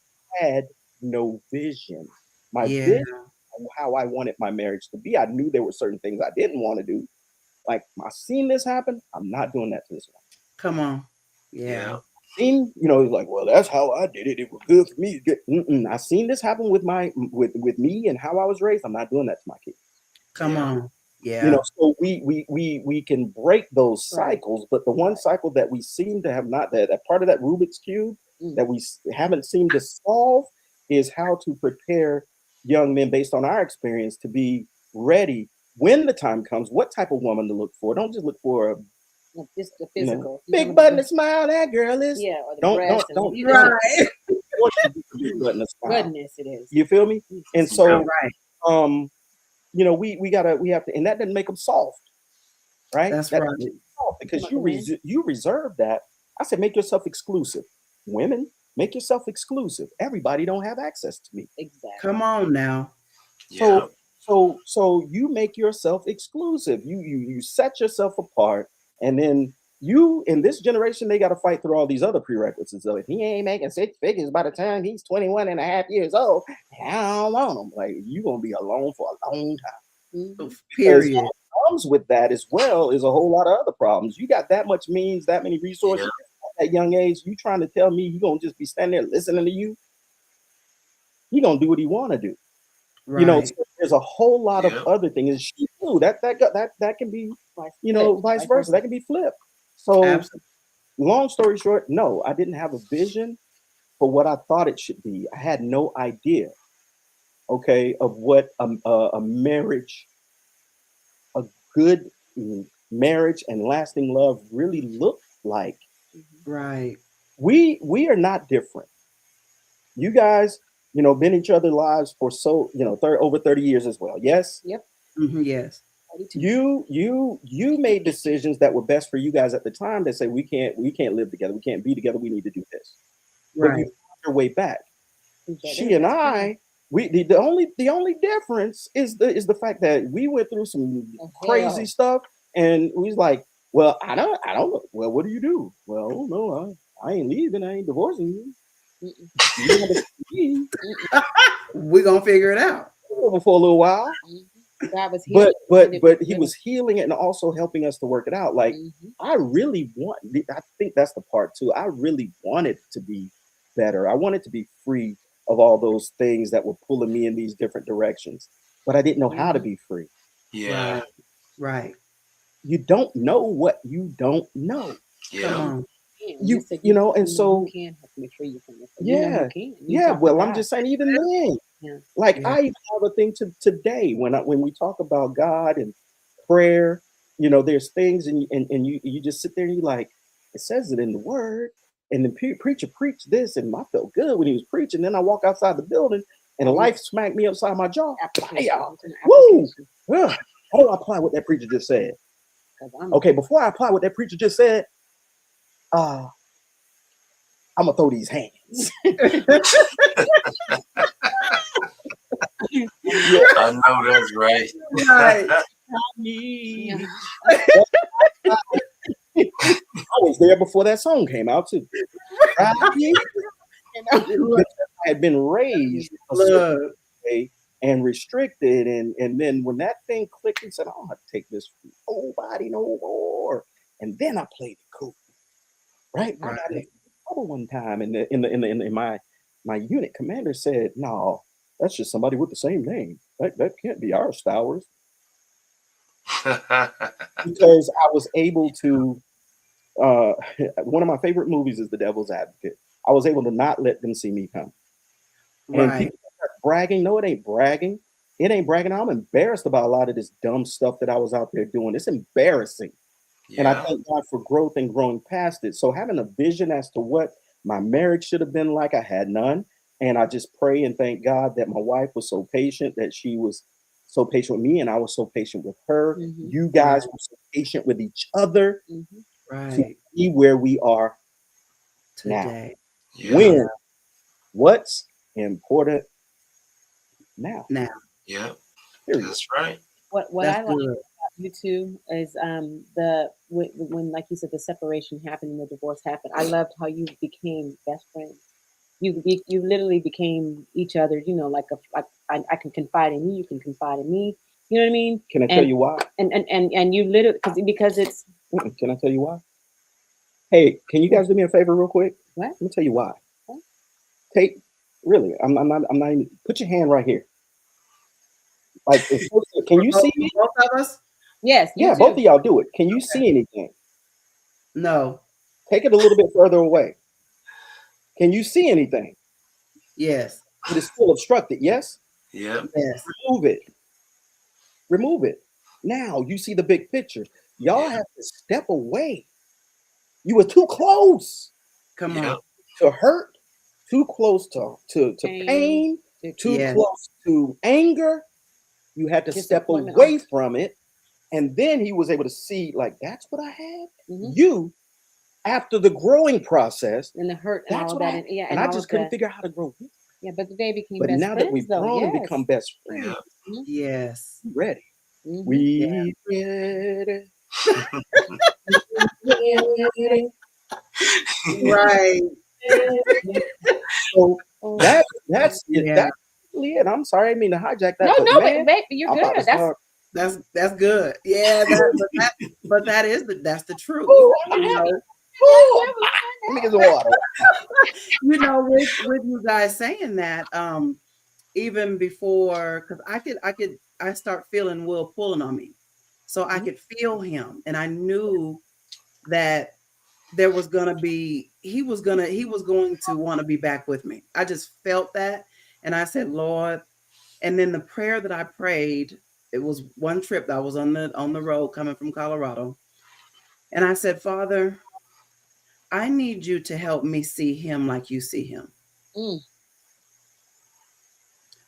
I had no vision. My vision of how I wanted my marriage to be. I knew there were certain things I didn't want to do. Like, I seen this happen. I'm not doing that to this one. Come on. Yeah. Seen, like, well, that's how I did it. It was good for me. I seen this happen with me and how I was raised. I'm not doing that to my kids. Come on. Yeah. So we can break those cycles, but the one cycle that we seem to have not, that part of that Rubik's Cube that we haven't seemed to solve is how to prepare young men based on our experience to be ready when the time comes, what type of woman to look for. Don't just look for just the physical. Big button and smile, that girl is. Yeah, or the don't right. Goodness, it is. You feel me? And so, we have to, and that doesn't make them soft, right? That's right. Because you reserve that. I said, make yourself exclusive. Women, make yourself exclusive. Everybody don't have access to me. Exactly. Come on now. So you make yourself exclusive. You set yourself apart, and then you, in this generation, they got to fight through all these other prerequisites. So if he ain't making 6 figures by the time he's 21 and a half years old, I don't want him. Like, you're going to be alone for a long time. Period. What comes with that as well is a whole lot of other problems. You got that much means, that many resources at that young age. You trying to tell me you're going to just be standing there listening to you? You're going to do what he want to do. Right. So there's a whole lot of other things. She too, that can be, vice versa. That can be flipped. So, long story short, no, I didn't have a vision for what I thought it should be. I had no idea, of what a marriage, a good marriage and lasting love really looked like. Right. We are not different. You guys, been each other's lives for over 30 years as well. Yes. Yep. Mm-hmm, yes. You made decisions that were best for you guys at the time that say we can't live together, we can't be together, we need to do this. Right. But you found your way back. She and I the only difference is the fact that we went through some crazy stuff, and we was like, well, I don't know. Well, what do you do? Well, no, I ain't leaving. I ain't divorcing you. We're gonna figure it out for a little while. God was healing, but he was healing it and also helping us to work it out. Like I think that's the part too. I really wanted to be better. I wanted to be free of all those things that were pulling me in these different directions, but I didn't know how to be free. Yeah. Right. You don't know what you don't know. Yeah. Come on. You know, and so you can help me free you from this. Yeah. Well, I'm just saying, even then, like I even have a thing today when we talk about God and prayer, you know, there's things and you just sit there and you like, it says it in the word. And the preacher preached this, and I felt good when he was preaching. Then I walk outside the building, and life smacked me upside my jaw. Woo! How do I apply what that preacher just said? Okay, before I apply what that preacher just said, I'm gonna throw these hands. I know that's right. Right. I was there before that song came out too. Right? I had been raised a certain way and restricted, and then when that thing clicked and said, "I don't have to take this from nobody no more," and then I played it cool. Right? I got in trouble one time, and in my unit commander said, "No, that's just somebody with the same name. That can't be our Stowers." Because I was able to. One of my favorite movies is The Devil's Advocate. I was able to not let them see me come. And people start bragging. No, it ain't bragging. It ain't bragging. I'm embarrassed about a lot of this dumb stuff that I was out there doing. It's embarrassing. Yeah. And I thank God for growth and growing past it. So having a vision as to what my marriage should have been like, I had none. And I just pray and thank God that my wife was so patient, that she was so patient with me, and I was so patient with her. You guys were so patient with each other. To be where we are today. When? What's important now? Yeah. Period. That's right. What I like about you two is when like you said, the separation happened and the divorce happened. I loved how you became best friends. You literally became each other. You know, like I can confide in you. You can confide in me. You know what I mean? Can I tell you why? And you literally because it's. Can I tell you why? Hey, can you guys do me a favor real quick? What? Let me tell you why. What? I'm not even, put your hand right here. Like, can you see me? Both of us? Yes. Yeah, both of y'all do it. Can you see anything? No. Take it a little bit further away. Can you see anything? Yes. It is still obstructed, yes? Yeah. Yes. Remove it. Now you see the big picture. Y'all have to step away. You were too close. Come on. To hurt, too close to pain, too close to anger. You had to step away from it. And then he was able to see, like, that's what I had. You, after the growing process, and the hurt and that's all what that. And I just couldn't figure out how to grow. Yeah, but they became but best now friends, that we've grown and become best friends. Yes. Ready. We ready. Right. So that's it. That's it. I'm sorry, I didn't mean to hijack that. No, baby, you're good. That's good. Yeah, but that's the truth. Let me get some water. You know, with you guys saying that, even before, because I start feeling Will pulling on me, so I could feel him, and I knew that there was gonna be he was going to want to be back with me. I just felt that, and I said, Lord. And then the prayer that I prayed, it was one trip that I was on the road coming from Colorado, and I said, Father, I need you to help me see him like you see him.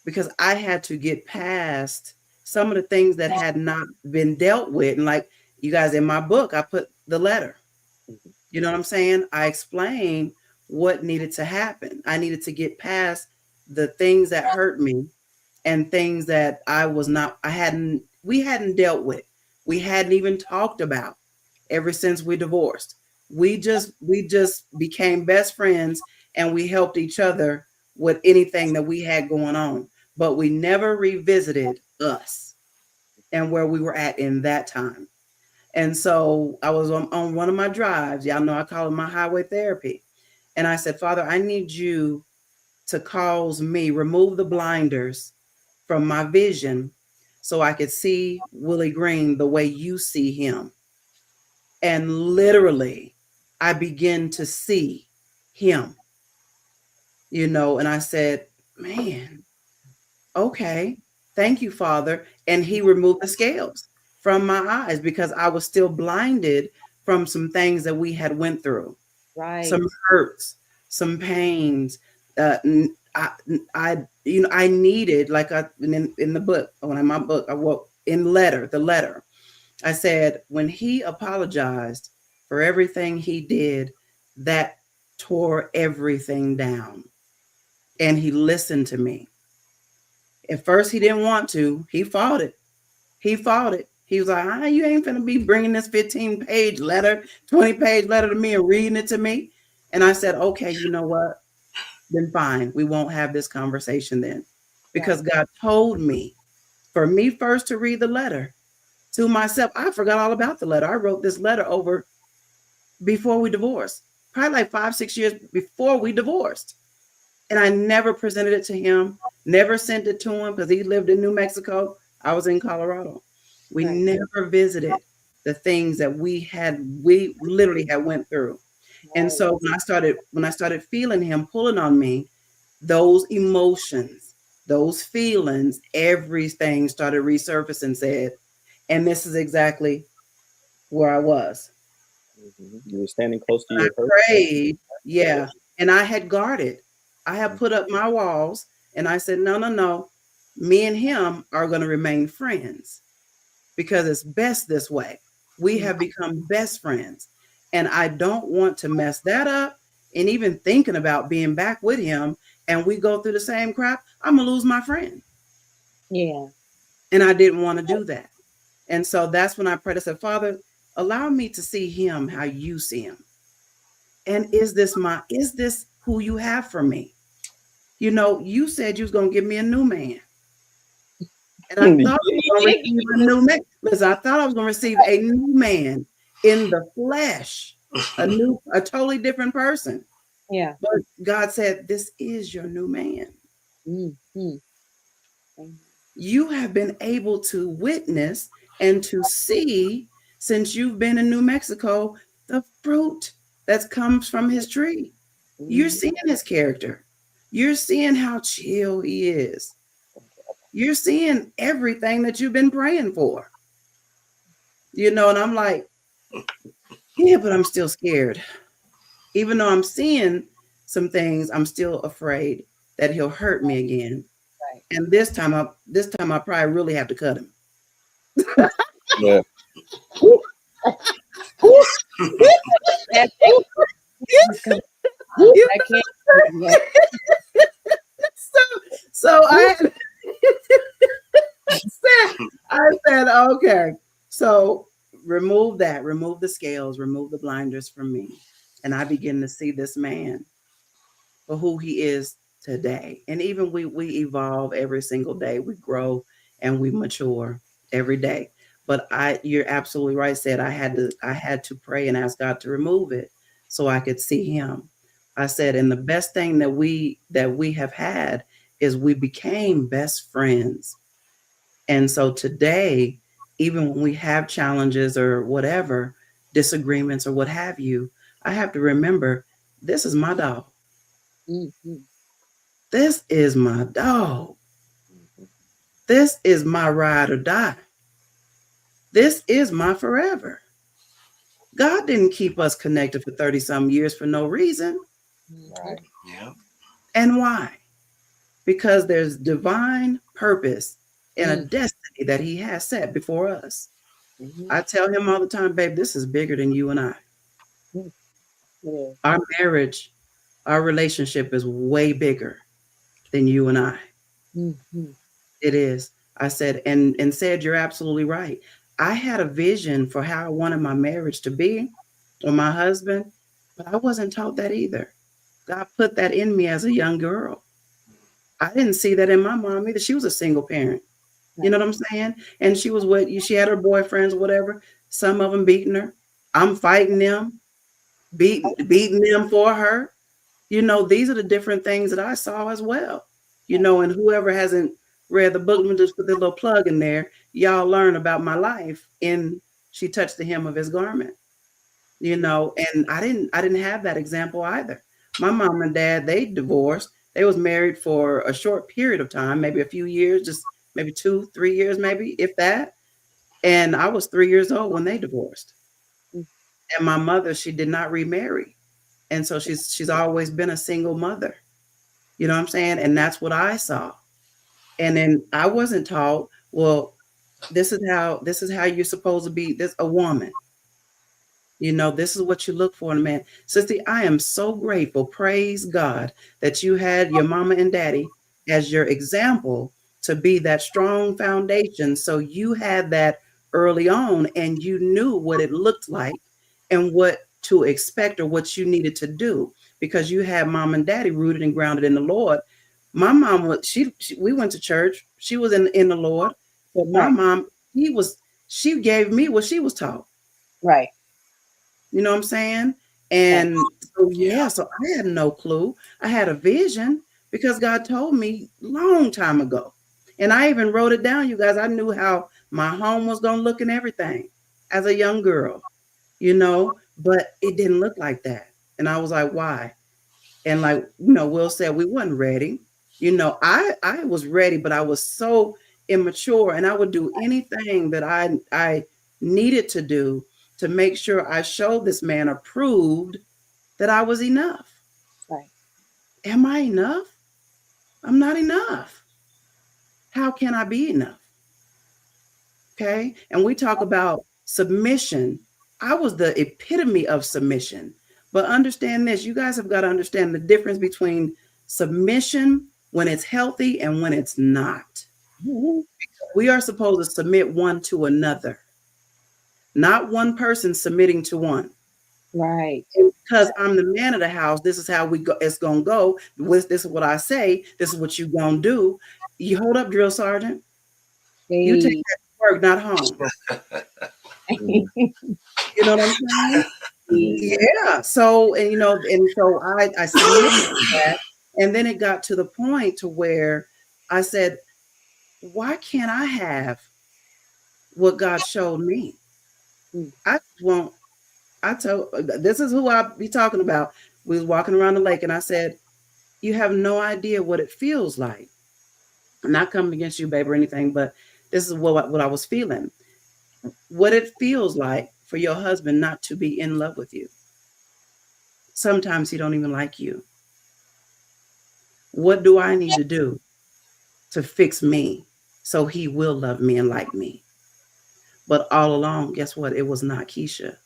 Because I had to get past some of the things that had not been dealt with. And like you guys, in my book, I put the letter. You know what I'm saying? I explained what needed to happen. I needed to get past the things that hurt me and things that we hadn't dealt with. We hadn't even talked about ever since we divorced. We just became best friends and we helped each other with anything that we had going on. But we never revisited us and where we were at in that time. And so I was on one of my drives. Y'all know I call it my highway therapy. And I said, Father, I need you to cause me, remove the blinders from my vision so I could see Willie Greene the way you see him. And literally, I begin to see him, and I said, man, okay, thank you, Father. And he removed the scales from my eyes because I was still blinded from some things that we had went through, Right. some hurts, some pains. I needed, like in the book, in my book, I wrote in the letter, I said, when he apologized for everything he did, that tore everything down. And he listened to me. At first, he didn't want to. He fought it. He fought it. He was like, you ain't finna be bringing this 15-page letter, 20-page letter to me and reading it to me. And I said, okay, you know what? Then fine. We won't have this conversation then. Because God told me for me first to read the letter to myself. I forgot all about the letter. I wrote this letter over before we divorced, probably like 5-6 years before we divorced. And I never presented it to him, never sent it to him because he lived in New Mexico. I was in Colorado. We never visited the things that we literally had went through. And so when I started feeling him pulling on me, those emotions, those feelings, everything started resurfacing, said, and this is exactly where I was. You were standing close to I your prayed, yeah. And I had guarded. I had put up my walls and I said, no. Me and him are going to remain friends because it's best this way. We have become best friends. And I don't want to mess that up. And even thinking about being back with him and we go through the same crap, I'm going to lose my friend. Yeah. And I didn't want to do that. And so that's when I prayed. I said, Father, allow me to see him how you see him. And is this who you have for me? You said you was going to give me a new man. And I thought I was going to receive a new man. Listen, I thought I was going to receive a new man in the flesh, a totally different person. Yeah. But God said, this is your new man. Mm-hmm. You have been able to witness and to see, since you've been in New Mexico, the fruit that comes from his tree. You're seeing his character. You're seeing how chill he is. You're seeing everything that you've been praying for. And I'm like, yeah, but I'm still scared. Even though I'm seeing some things, I'm still afraid that he'll hurt me again. Right. And this time I probably really have to cut him. Yeah. I can't. So I said, okay. So remove the scales, remove the blinders from me. And I begin to see this man for who he is today. And even we evolve every single day. We grow and we mature every day. But you're absolutely right, said I had to pray and ask God to remove it so I could see him. I said, and the best thing that we have had is we became best friends. And so today, even when we have challenges or whatever, disagreements or what have you, I have to remember, this is my dog. Mm-hmm. This is my dog. This is my ride or die. This is my forever. God didn't keep us connected for 30-some years for no reason. Right. Yeah. And why? Because there's divine purpose and a destiny that he has set before us. Mm-hmm. I tell him all the time, babe, this is bigger than you and I. Yeah. Our marriage, our relationship is way bigger than you and I. Mm-hmm. It is. I said, and said, you're absolutely right. I had a vision for how I wanted my marriage to be or my husband, but I wasn't taught that either. God put that in me as a young girl. I didn't see that in my mom either. She was a single parent. You know what I'm saying? And she was she had her boyfriends or whatever. Some of them beating her. I'm fighting them, beating them for her. These are the different things that I saw as well. And whoever hasn't read the book, let me just put the little plug in there. Y'all learn about my life in She Touched the Hem of His Garment. And I didn't have that example either. My mom and dad, they divorced. They was married for a short period of time, maybe a few years, just maybe 2-3 years, maybe if that. And I was 3 years old when they divorced. And my mother, she did not remarry. And so she's always been a single mother. You know what I'm saying? And that's what I saw. And then I wasn't taught, well, this is how you're supposed to be this a woman. This is what you look for in a man. Sister, I am so grateful, praise God, that you had your mama and daddy as your example to be that strong foundation. So you had that early on and you knew what it looked like and what to expect or what you needed to do because you had mom and daddy rooted and grounded in the Lord. My mom was we went to church. She was in the Lord, but my mom, she gave me what she was taught. Right. You know what I'm saying? And so I had no clue. I had a vision because God told me long time ago. And I even wrote it down, you guys. I knew how my home was going to look and everything as a young girl, but it didn't look like that. And I was like, why? And like, Will said, we wasn't ready. I was ready, but I was so immature and I would do anything that I needed to do to make sure I showed this man approved that I was enough. Right. Am I enough? I'm not enough. How can I be enough? Okay. And we talk about submission. I was the epitome of submission. But understand this, you guys have got to understand the difference between submission when it's healthy and when it's not. Mm-hmm. We are supposed to submit one to another, not one person submitting to one. Right. Because I'm the man of the house, this is how it's gonna go. This is what I say, this is what you gonna do. You hold up, drill sergeant. Hey. You take that to work, not home. You know what I'm saying? Yeah. So, and so I submitted to that. And then it got to the point to where I said, why can't I have what God showed me? I won't. I told, this is who I be talking about. We was walking around the lake and I said, you have no idea what it feels like. I'm not coming against you, babe, or anything, but this is what I was feeling. What it feels like for your husband not to be in love with you. Sometimes he don't even like you. What do I need to do to fix me so he will love me and like me? But all along, guess what? It was not Keisha.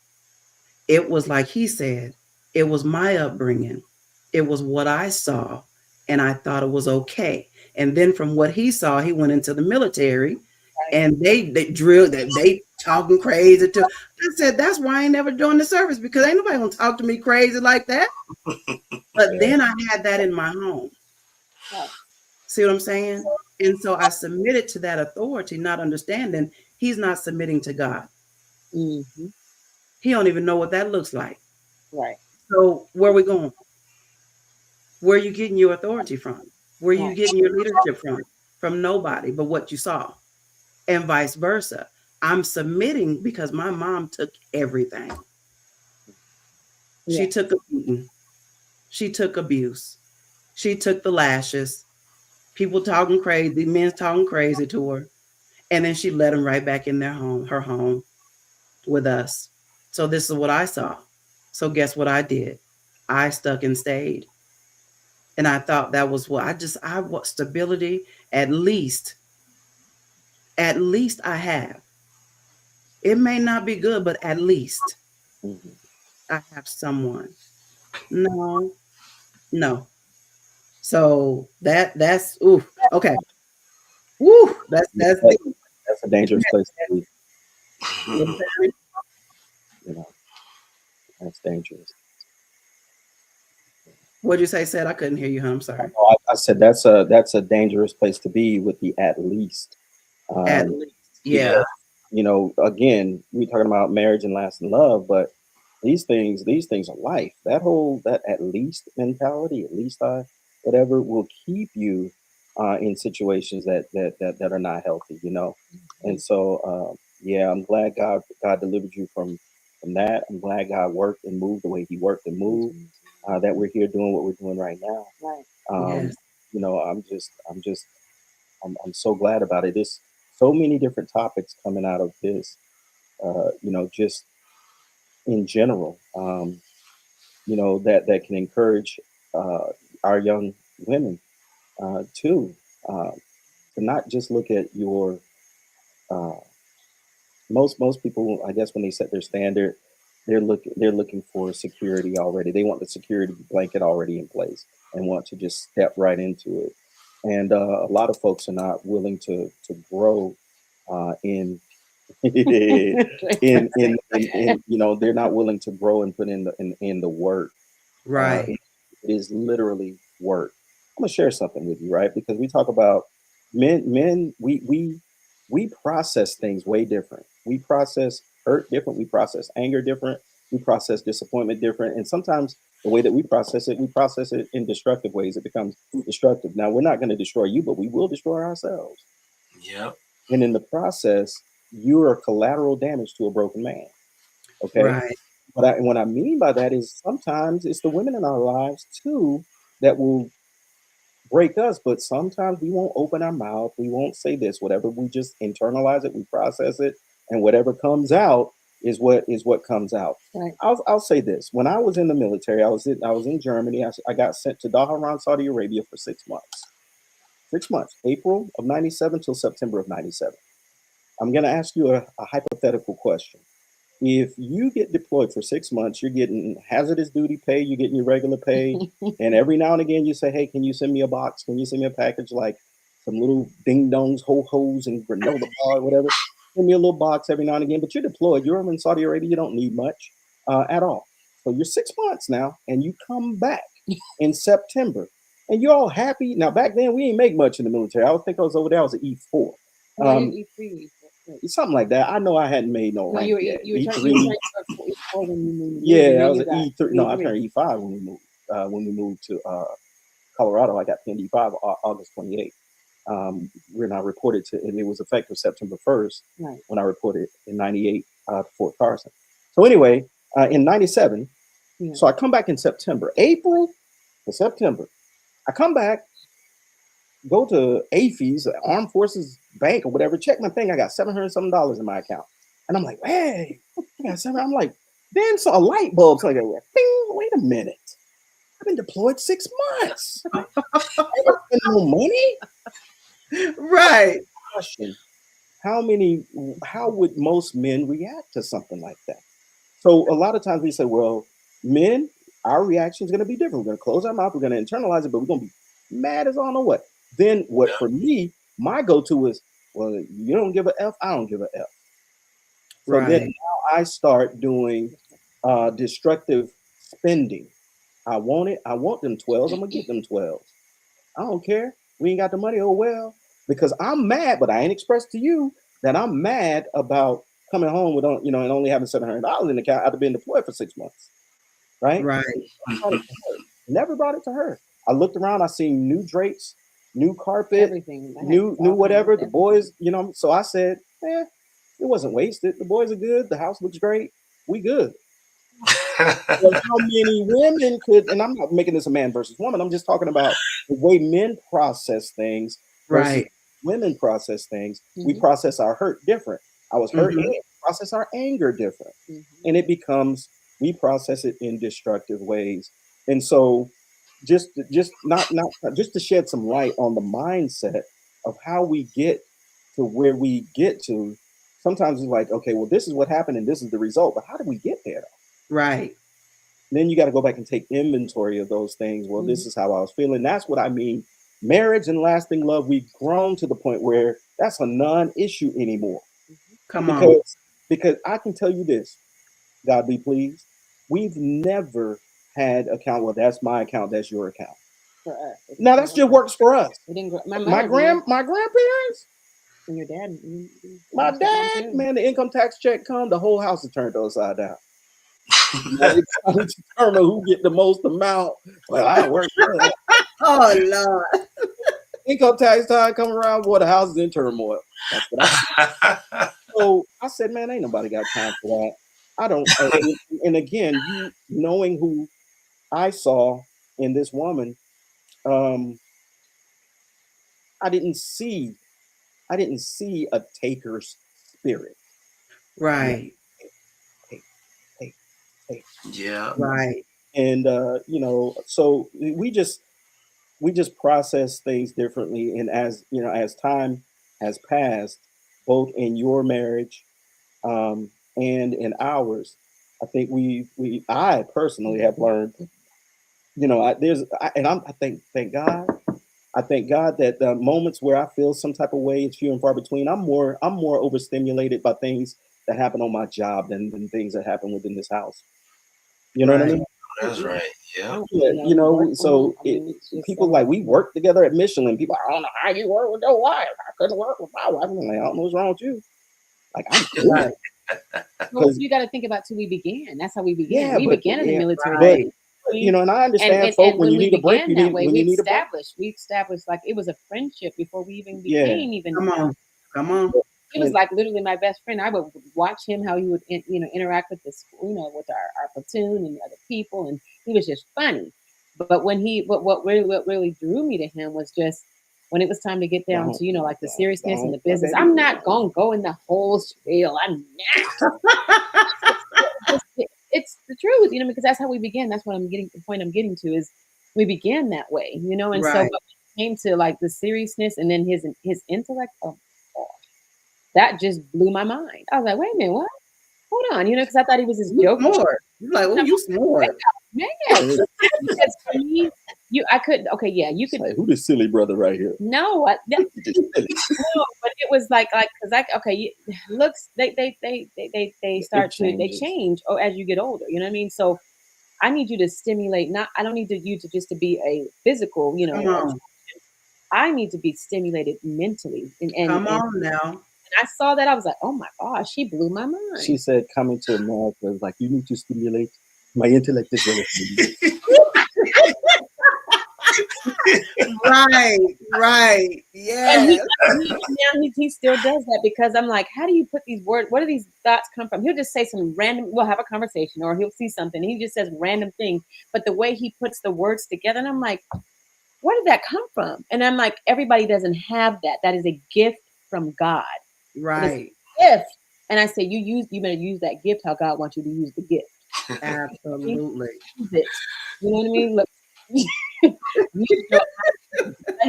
It was like he said, it was my upbringing. It was what I saw, and I thought it was okay. And then from what he saw, he went into the military, and they drilled that they talking crazy too. I said, that's why I ain't never joined the service because ain't nobody gonna talk to me crazy like that. But then I had that in my home. See what I'm saying? And so I submitted to that authority, not understanding he's not submitting to God. Mm-hmm. He don't even know what that looks like. Right. So where are we going? Where are you getting your authority from? Where are you getting your leadership from? From nobody but what you saw. And vice versa. I'm submitting because my mom took everything. She took a beating. She took abuse. She took the lashes. People talking crazy, men talking crazy to her. And then she let them right back in her home with us. So this is what I saw. So guess what I did? I stuck and stayed. And I thought that was what I want stability. At least I have. It may not be good, but at least I have someone. No. So that's ooh, okay. Woo, that's That, deep. that's a dangerous place to be. You know, that's dangerous. What'd you say, said? I couldn't hear you, huh? I'm sorry. I said that's a dangerous place to be with the at least. At Um, least. because, Yeah. again, we're talking about marriage and lasting love, but these things are life. That at least mentality, at least whatever, will keep you in situations that are not healthy. And so yeah, I'm glad God delivered you from that. I'm glad God worked and moved the way He worked and moved. That we're here doing what we're doing right now. Right. Um, Yes. I'm so glad about it. There's so many different topics coming out of this. Just in general. That can encourage uh, our young women too, to not just look at your uh, most people. I guess when they set their standard, they're looking for security already. They want the security blanket already in place and want to just step right into it. And a lot of folks are not willing to grow in they're not willing to grow and put in the work. Right. It is literally work. I'm gonna share something with you, right? Because we talk about men. We process things way different. We process hurt different. We process anger different. We process disappointment different. And sometimes the way that we process it in destructive ways. It becomes destructive. Now we're not going to destroy you, but we will destroy ourselves. Yep. And in the process, you are collateral damage to a broken man. Okay. Right. What I mean by that is sometimes it's the women in our lives too that will break us, but sometimes we won't open our mouth. We won't say this, whatever. We just internalize it, we process it, and whatever comes out is what comes out. Right. I'll say this: when I was in the military, I was in Germany. I got sent to Dhahran, Saudi Arabia for 6 months. 6 months, April of '97 till September of '97. I'm going to ask you a hypothetical question. If you get deployed for 6 months, you're getting hazardous duty pay, you're getting your regular pay, and every now and again you say, "Hey, can you send me a box? Can you send me a package like some little ding dongs, ho hos, and granola bar, whatever? Send me a little box every now and again." But you're deployed. You're over in Saudi Arabia. You don't need much at all. So you're 6 months now, and you come back in September, and you're all happy. Now back then we ain't make much in the military. I think I was over there. I was an E4. No, you E3. Something like that. I know I hadn't made no No, rank you yet. were E3. trying when you moved. Yeah, I Then was you an got E3. No, I E3. turned E5 when we moved. When we moved to Colorado, I got pinned E5 August 28th. When I reported and it was effective September 1st Right. when I reported in '98 to Fort Carson. So anyway, in '97, Yeah. so I come back in September, April to September. I come back, go to AFES, Armed Forces Bank or whatever, check my thing. I got $700 something in my account. And I'm like, hey, I got seven. I'm like, then saw a light bulb. So I go, bing, wait a minute. I've been deployed 6 months. I don't spend no money. Right. Question. How would most men react to something like that? So a lot of times we say, well, men, our reaction is going to be different. We're going to close our mouth. We're going to internalize it, but we're going to be mad as I don't know what. Then what for me, my go-to is, well, you don't give a F, I don't give a F. So then Right. now I start doing destructive spending. I want it. I want them 12s. I'm going to get them 12s. I don't care. We ain't got the money. Oh, well, because I'm mad, but I ain't expressed to you that I'm mad about coming home with, and only having $700 in the account after being deployed for 6 months. Right? Right. Never brought it to her. I looked around. I seen new drapes, new carpet, Everything. new whatever. The boys, So I said, it wasn't wasted. The boys are good. The house looks great. We good. Well, how many women could? And I'm not making this a man versus woman. I'm just talking about the way men process things versus Right. women process things. Mm-hmm. We process our hurt different. I was hurt. Mhm. And we process our anger different, Mm-hmm. and it becomes we process it in destructive ways. And so, just not just to shed some light on the mindset of how we get to where we get to. Sometimes it's like, okay, well, this is what happened, and this is the result. But how did we get there? Right. Then you got to go back and take inventory of those things. Well, this is how I was feeling. That's what I mean. Marriage and lasting love, we've grown to the point where that's a non-issue anymore. Come on. Because I can tell you this, God be pleased, we've never had account. Well, that's my account. That's your account. For us. Now that still works for us. We didn't grow, My grandparents, and your dad. my dad, man, the income tax check come, the whole house is turned upside down. They trying to determine who get the most amount. Well, I work. Oh Lord! Income tax time come around, boy, the house is in turmoil. That's what so I said, man, ain't nobody got time for that. I don't. And again, you knowing who I saw in this woman, I didn't see a taker's spirit. Right. Yeah. Right. And so we just process things differently. And as you know, as time has passed, both in your marriage and in ours, I think I personally have learned, thank God. I thank God that the moments where I feel some type of way, it's few and far between. I'm more overstimulated by things that happen on my job than things that happen within this house. You know what I mean? That's right. Yeah. So people like we work together at Michelin. People, I don't know how you work with your wife. I couldn't work with my wife. I'm like, I don't know what's wrong with you. Like, I'm cool. Right. Well, you got to think about we began. That's how we began. Yeah, we began in the military. Right. And I understand, folks, when you need a break, we established like it was a frienddship before we even became even. Come on. He was like literally my best friend. I would watch him, how he would, interact with this, with our platoon and other people, and he was just funny. But when what really drew me to him was just when it was time to get down to, like the seriousness and the business. I'm not gonna go in the whole spiel. I'm not. It's the truth, because that's how we began. That's what the point I'm getting to is we began that way, and so when it came to like the seriousness and then his intellect. That just blew my mind. I was like, wait a minute, what? Hold on, because I thought he was his joke. You're like, oh, you smart. Man, because for me, I could, okay, yeah, you could. Like, who this silly brother right here? No, no, but it was like, because looks, they change as you get older. You know what I mean? So I need you to stimulate. I don't need you to just to be a physical, I need to be stimulated mentally. And come on now. And I saw that, I was like, oh my gosh, she blew my mind. She said, coming to America, like, you need to stimulate my intellect as well. Right. Yeah. He still does that because I'm like, how do you put these words? Where do these thoughts come from? He'll just say some random, we'll have a conversation or he'll see something. And he just says random things. But the way he puts the words together, and I'm like, where did that come from? And I'm like, everybody doesn't have that. That is a gift from God. Right. Gift. And I say, you better use that gift how God wants you to use the gift. Absolutely. Use it. You know what I mean? Look, he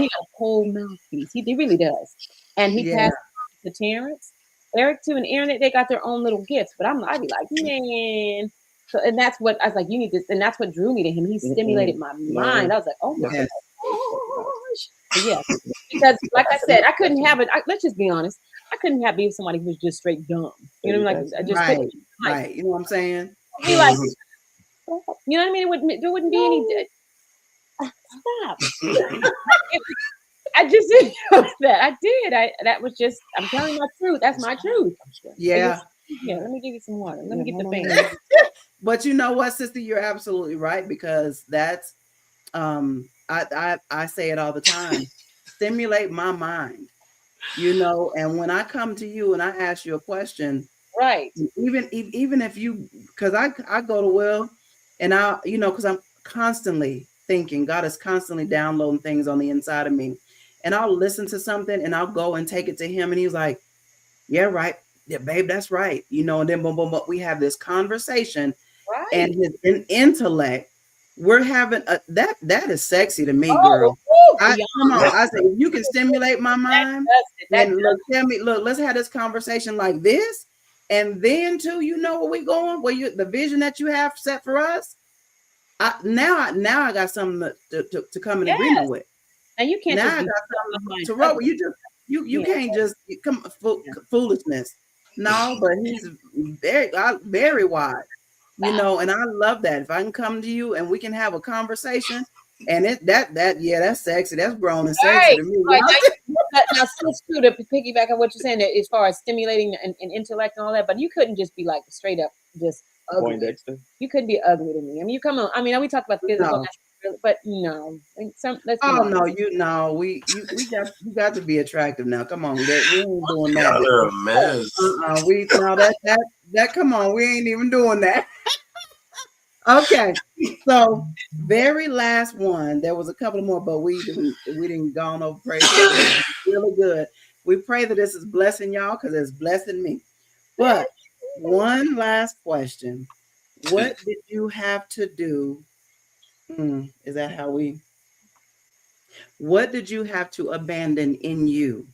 a whole mouthpiece. He really does. And he passed to Terrence, Eric too, and Aaron. They got their own little gifts. But I'd be like, man. So, and that's what I was like. You need this, and that's what drew me to him. He stimulated my mind. I was like, oh my gosh. Yeah, because like I said, I couldn't have it. Let's just be honest. I couldn't be with somebody who was just straight dumb. You know, like I just couldn't. Right. You know what I'm saying? Be like, you know what I mean? There wouldn't be any. Stop. I just didn't know that. I did. That was just. I'm telling my truth. That's my truth. Yeah. Let me give you some water. Let me get the fan. But you know what, sister, you're absolutely right because that's. I say it all the time. Stimulate my mind, and when I come to you and I ask you a question, right? Even if you, because I go to Will, and because I'm constantly thinking. God is constantly downloading things on the inside of me, and I'll listen to something and I'll go and take it to him, and he's like, "Yeah, right, yeah, babe, that's right," and then boom, boom, boom, we have this conversation, right? And his intellect. We're having that is sexy to me, girl. Come on. I say, if you can stimulate my mind, then look, let's have this conversation like this. And then too, what we going, the vision that you have set for us, Now I got something to come in agreement Yes. with. And you can't Now just I be got something behind to roll. others. You Yeah. can't just come Yeah. foolishness. No, but he's very wide, and I love that. If I can come to you and we can have a conversation, and that's sexy. That's grown and sexy Right. to me. Right. Now, sis, too, to piggyback on what you're saying, that as far as stimulating and intellect and all that, but you couldn't just be like straight up just ugly. Poindexter. You couldn't be ugly to me. I mean, you come on. I mean, we talk about physical, No. but no. Let's be Oh honest. no, we got to be attractive now. Come on, we ain't doing that. Y'all are a mess. We no that come on, we ain't even doing that. Okay, so very last one. There was a couple more, but we didn't go on over praise. Really good. We pray that this is blessing y'all because it's blessing me. But one last question: what did you have to do? Is that how we? What did you have to abandon in you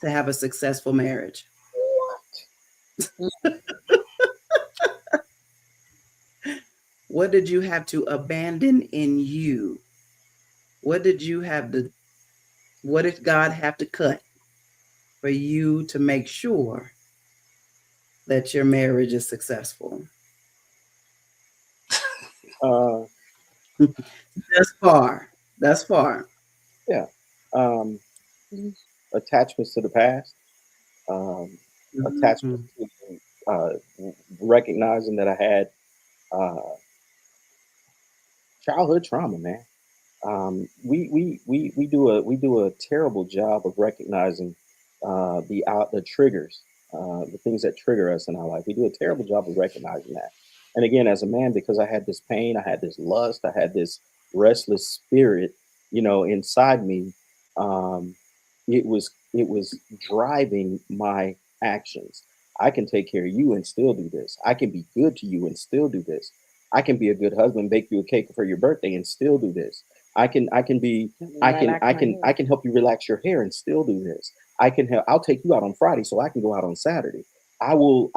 to have a successful marriage? What did you have to abandon in you? What did God have to cut for you to make sure that your marriage is successful? Thus far. Yeah. Attachments to the past. Attachments to recognizing that I had childhood trauma, man. We do a terrible job of recognizing the triggers, the things that trigger us in our life. We do a terrible job of recognizing that. And again, as a man, because I had this pain, I had this lust, I had this restless spirit, inside me. It was driving my actions. I can take care of you and still do this. I can be good to you and still do this. I can be a good husband, bake you a cake for your birthday and still do this. I can help you relax your hair and still do this. I'll take you out on Friday so I can go out on Saturday. I will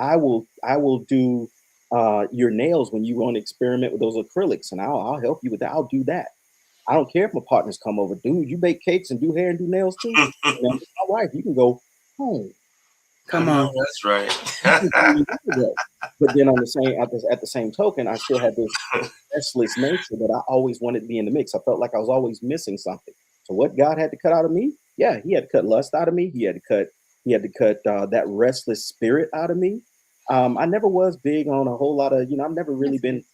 do your nails when you want to experiment with those acrylics, and I'll help you with that. I'll do that. I don't care if my partners come over. Dude, you bake cakes and do hair and do nails too? My wife, you can go home. Come on. That's right. But then at the same token, I still had this restless nature that I always wanted to be in the mix. I felt like I was always missing something. So what God had to cut out of me? Yeah, he had to cut lust out of me. He had to cut that restless spirit out of me. I never was big on a whole lot of, I've never really been,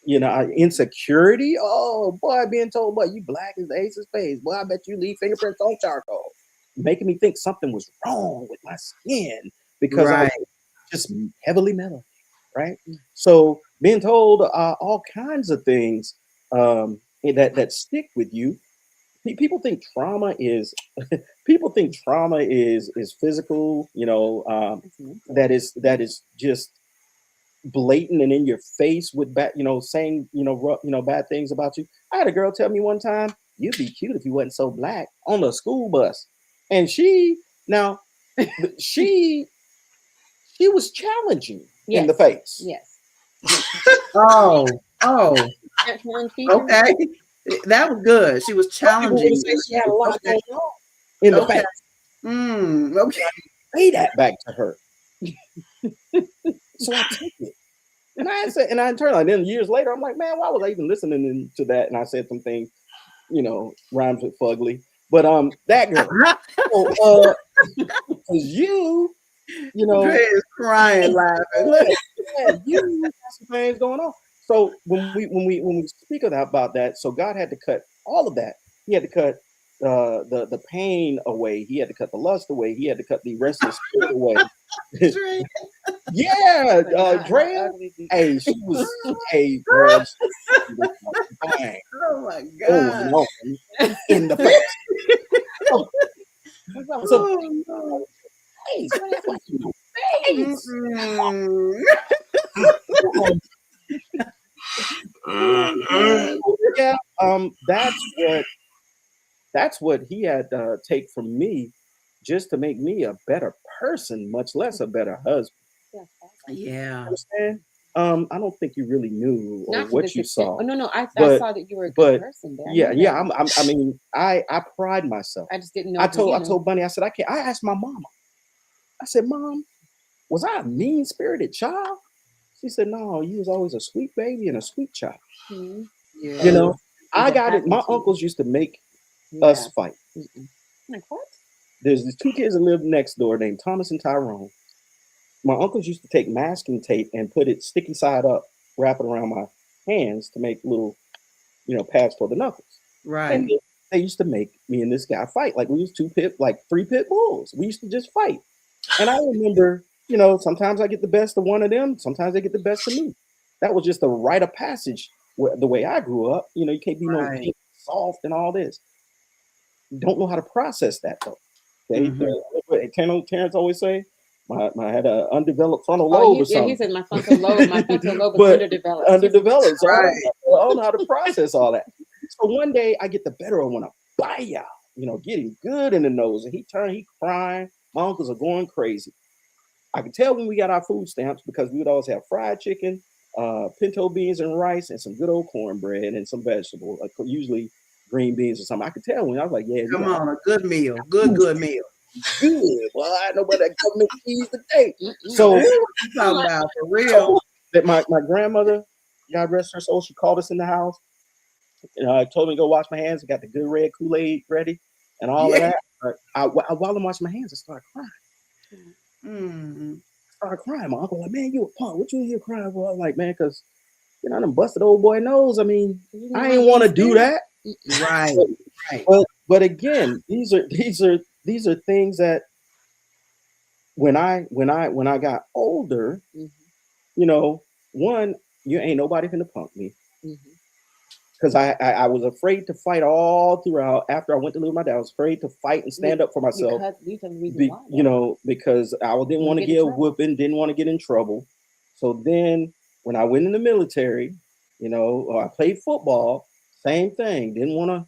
insecurity. Oh boy, being told, boy, you black as the ace of spades. Boy, I bet you leave fingerprints on charcoal. Making me think something was wrong with my skin because I was just heavily metal, right? So being told all kinds of things that stick with you. People think trauma is physical, that is just blatant and in your face with bad, saying, bad things about you. I had a girl tell me one time, "You'd be cute if you wasn't so black," on the school bus. And she she was challenging in the face. Yes. Oh. Okay. That was good. She was challenging. She had a lot going on in the face. Okay. Say that back to her. So I took it. And I said, and I internalized. Then years later, I'm like, man, why was I even listening to that? And I said some things, rhymes with fugly. But that girl, because you Dre is crying, laughing. you got some things going on. So when we speak about that, so God had to cut all of that. He had to cut the pain away. He had to cut the lust away. He had to cut the restless spirit away. Yeah, Drea. Hey, she was girl. Oh my God. In the face. So, no. Yeah, that's what he had to take from me just to make me a better person, much less a better husband. Yeah. Understand? I don't think you really knew or Not to what this you extent. saw. Oh no, I But saw that you were a good but person there. yeah. I mean, I pride myself. I just didn't know. I told Bunny, I said, I can't. I asked my mama. I said, Mom, was I a mean spirited child? She said, No, you was always a sweet baby and a sweet child. Mm-hmm. Yeah. You know, I that got it. My happened to you? uncles used to make Yeah. us fight. Like what? There's these two kids that lived next door named Thomas and Tyrone. My uncles used to take masking tape and put it sticky side up, wrap it around my hands to make little, pads for the knuckles. Right. And they used to make me and this guy fight. Like we was three pit bulls. We used to just fight. And I remember, sometimes I get the best of one of them. Sometimes they get the best of me. That was just a rite of passage the way I grew up. You can't be no Right. soft and all this. You don't know how to process that though. Terrence always say, I had an undeveloped frontal lobe or something. Yeah, he said my frontal lobe is underdeveloped. Underdeveloped. So Right. I don't know how to process all that. So one day I get the better of one of Baya, get him good in the nose. And he crying. My uncles are going crazy. I could tell when we got our food stamps because we would always have fried chicken, pinto beans and rice, and some good old cornbread and some vegetables, like usually green beans or something. I could tell when I was like, yeah, come on, a good meal. Good meal. Good. Well, I know about that government cheese today. So what you talking about for real? That my grandmother, God rest her soul, she called us in the house. Told me to go wash my hands. I got the good red Kool-Aid ready and all of that. While I'm washing my hands, I started crying. Mm-hmm. I started crying. My uncle like, man, you a punk. What you here crying for? I'm like, man, because I done busted old boy nose. I mean, I ain't want to do that. Right. But again, these are things that when I got older, one, you ain't nobody finna punk me. Because I was afraid to fight all throughout. After I went to live with my dad, I was afraid to fight and stand up for myself. Because I didn't want to get a whooping, didn't want to get in trouble. So then when I went in the military, I played football, same thing. Didn't want to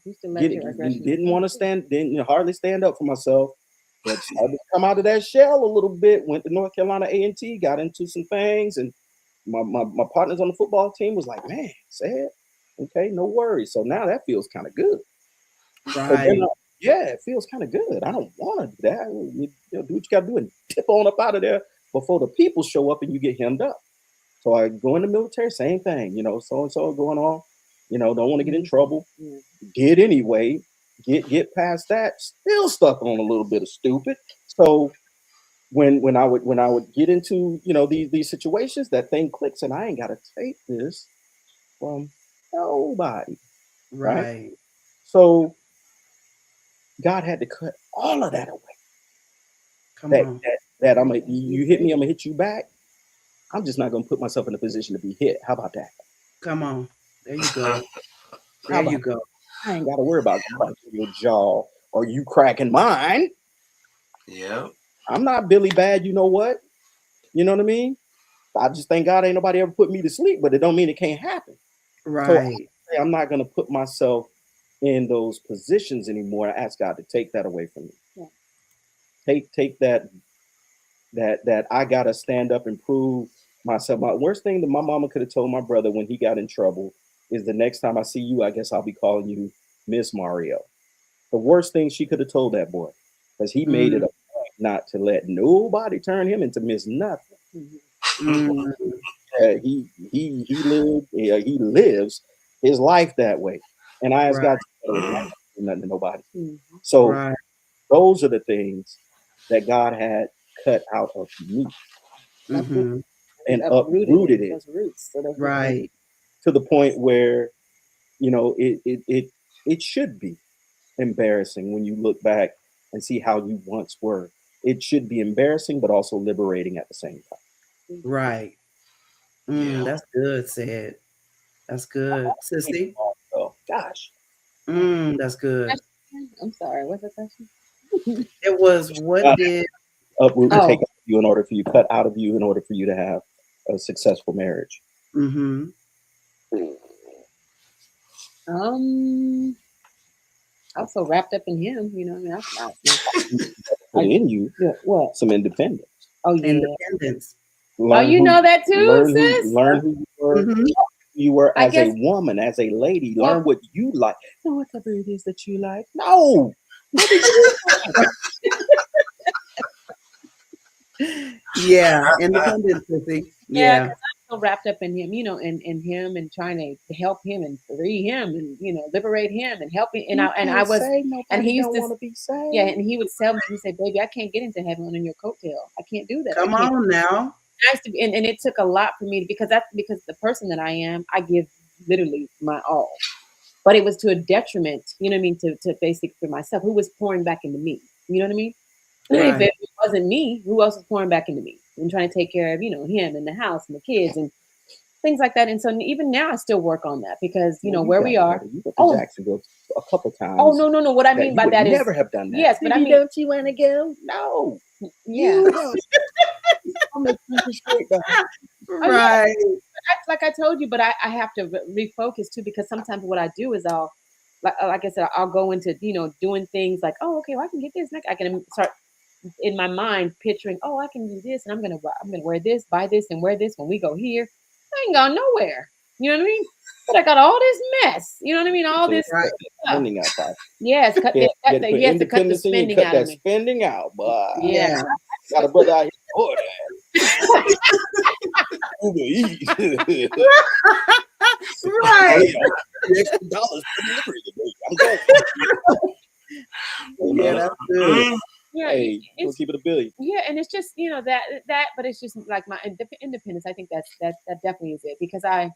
hardly stand up for myself. But I just come out of that shell a little bit, went to North Carolina A&T, got into some things, and my partners on the football team was like, man, say it. Okay, no worries. So now that feels kind of good. Right. It feels kind of good. I don't want to do that. You do what you got to do and tip on up out of there before the people show up and you get hemmed up. So I go in the military, same thing. So-and-so going on. Don't want to get in trouble. Get anyway. Get past that. Still stuck on a little bit of stupid. So when I would get into these situations, that thing clicks, and I ain't got to take this from nobody. Right. So God had to cut all of that away. Come on. That you hit me, I'm gonna hit you back. I'm just not gonna put myself in a position to be hit. How about that? Come on. There you go. There you go. I ain't gotta worry about cracking your jaw or you cracking mine. Yeah. I'm not Billy Bad, you know what? You know what I mean? I just thank God ain't nobody ever put me to sleep, but it don't mean it can't happen. Right. So I'm not gonna put myself in those positions anymore. I ask God to take that away from me. Yeah. Take that I gotta stand up and prove myself. My worst thing that my mama could have told my brother when he got in trouble is the next time I see you, I guess I'll be calling you Miss Mario. The worst thing she could have told that boy, because he made it a point not to let nobody turn him into Miss Nothing. He lives his life that way, and I ask God to not do nothing to nobody. So those are the things that God had cut out of me and uprooted it. Right. To the point where it should be embarrassing when you look back and see how you once were. It should be embarrassing, but also liberating at the same time. Right. That's good said. That's good. Sissy. Oh gosh. That's good. I'm sorry, what's the question? It was what did uproot and take out of you in order for you, cut out of you in order for you to have a successful marriage? Also wrapped up in him, Put in you, what? Some independence. Oh yeah, independence. Learn you who, know that too, learn sis? learn who Mhm. you were I as guess- a woman, as a lady. Well- Learn what you like. Know whatever it is that you like. No. Yeah, independent, sissy. Yeah, Yeah. because I'm so wrapped up in him, in him and trying to help him and free him and liberate him and help him. And I was, and he used to want to be saved. yeah, and he would tell me, he said, "Baby, I can't get into heaven on your coattail. I can't do that. Come I can't." on now. I used to be, and it took a lot for me because the person that I am, I give literally my all. But it was to a detriment, you know what I mean, to basically for myself, who was pouring back into me. You know what I mean? If Right. it wasn't me, who else was pouring back into me and trying to take care of, him and the house and the kids and things like that. And so even now I still work on that because, where we are. You went to Jacksonville a couple times. Oh, no. What I mean by that is never have done that. Yes, but I mean, don't you want to go? No. Yeah. Right. Like I told you, but I have to refocus too, because sometimes what I do is I'll, like I said, I'll go into, doing things like, oh, okay, well, I can get this. I can start in my mind picturing, oh, I can do this, and I'm gonna wear this, buy this, and wear this when we go here. I ain't gone nowhere. You know what I mean? But I got all this mess. You know what I mean? All this Right. spending out. By. Yes, cut Yeah, to cut the spending out of me. Spending out, but Yeah. got a brother out here. Oh, Uber Eats. Right. Extra dollars for delivery today. I'm going. Yeah, that's good. Yeah, Hey, we'll keep it $1 billion. Yeah, and it's just that, but it's just like my independence. I think that definitely is it, because I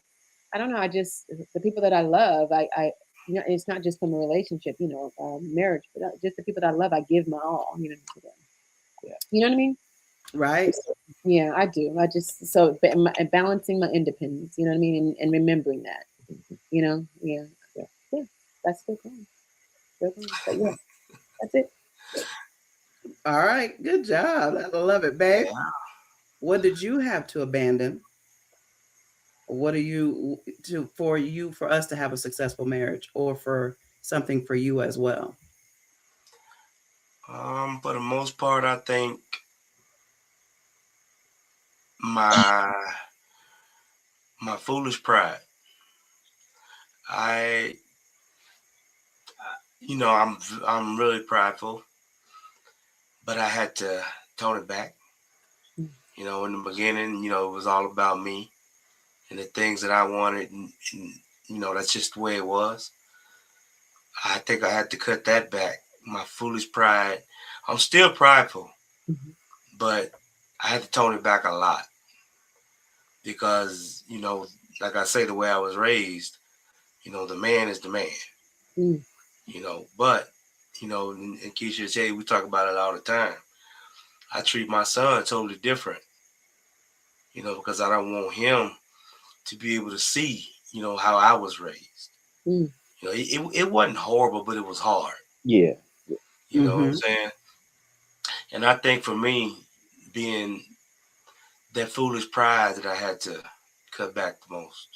don't know. I just, the people that I love, I it's not just from a relationship, marriage, but just the people that I love, I give my all, to them. Yeah. You know what I mean? Right. Yeah, I do. I just balancing my independence. You know what I mean, and remembering that. Yeah. That's still going. But yeah, that's it. All right. Good job. I love it, babe. Yeah. What did you have to abandon? What are you for us to have a successful marriage, or for something for you as well? For the most part, I think my foolish pride. I'm really prideful, but I had to tone it back. In the beginning, it was all about me and the things that I wanted, and that's just the way it was. I think I had to cut that back. My foolish pride. I'm still prideful, but I had to tone it back a lot because, like I say, the way I was raised, the man is the man. But, and Keisha Jay, we talk about it all the time. I treat my son totally different, because I don't want him to be able to see, how I was raised. It wasn't horrible, but it was hard. Yeah. You know what I'm saying? And I think for me, being that foolish pride that I had to cut back the most.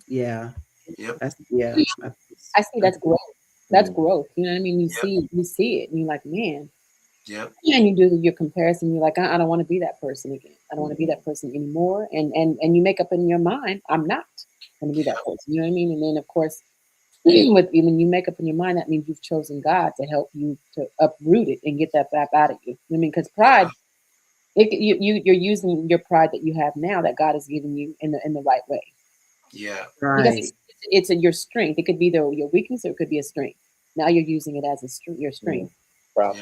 Yeah. Yep. I see that's growth. That's growth. You know what I mean? You see it, and you're like, man. Yep. And you do your comparison. You're like, I don't want to be that person again. I don't want to be that person anymore. And you make up in your mind, I'm not going to be that person. You know what I mean? And then of course, when you make up in your mind, that means you've chosen God to help you to uproot it and get that back out of you. I mean, because pride, you're using your pride that you have now that God has given you in the right way. Yeah. Right. Because it's your strength. It could be your weakness, or it could be a strength. Now you're using it as your strength. Proud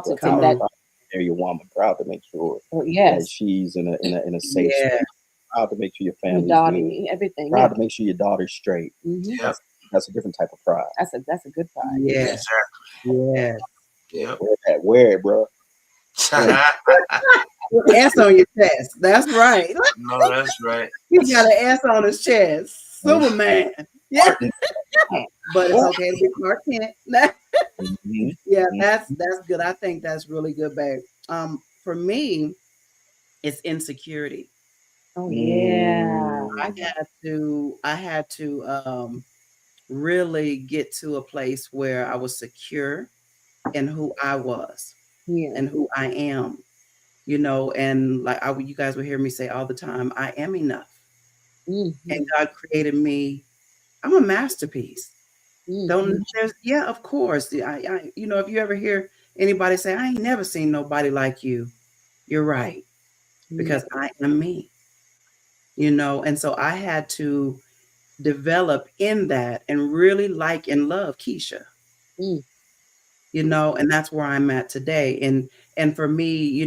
to take that. There, your woman. Proud to make sure that she's in a safe space. Proud to make sure your family's good. Everything. Proud to make sure your daughter's straight. Yep. That's a different type of pride. That's a good pride. Yeah. Exactly. Yeah. Yep. Wear it, bro. S on your chest. That's right. No, that's right. He got an S on his chest. Superman. Yeah. But it's okay to be Clark Kent. Yeah, that's good. I think that's really good, babe. For me, it's insecurity. Oh yeah. I had to really get to a place where I was secure in who I was and who I am. and like you guys will hear me say all the time, I am enough. Mm-hmm. And God created me. I'm a masterpiece. Mm-hmm. Of course. If you ever hear anybody say, I ain't never seen nobody like you, you're right, because I am me, and so I had to develop in that and really like and love Keisha. Mm. And that's where I'm at today. And for me,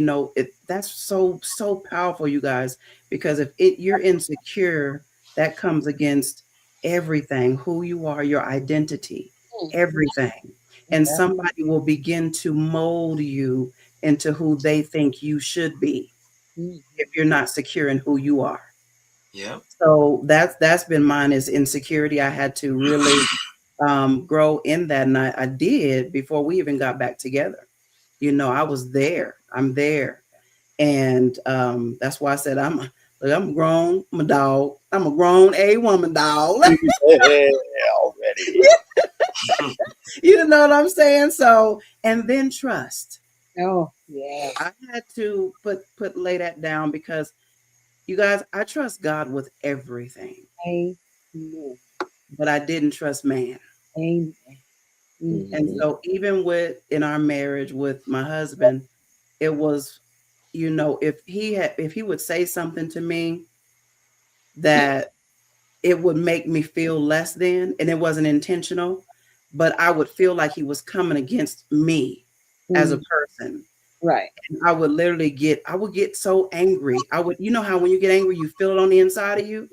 that's so powerful, you guys, because if you're insecure, that comes against everything, who you are, your identity, everything. And somebody will begin to mold you into who they think you should be if you're not secure in who you are. Yeah. So that's been mine, is insecurity. I had to really grow in that, and I did before we even got back together. I was there. I'm there, and that's why I said I'm grown. I'm a dog. I'm a grown woman dog. Already. You know what I'm saying? So, and then trust. Oh, yeah. I had to lay that down, because you guys, I trust God with everything, Amen. but I didn't trust man. Amen. And so even in our marriage with my husband, it was, if he would say something to me that it would make me feel less than, and it wasn't intentional, but I would feel like he was coming against me as a person. Right. And I would get so angry. How when you get angry, you feel it on the inside of you.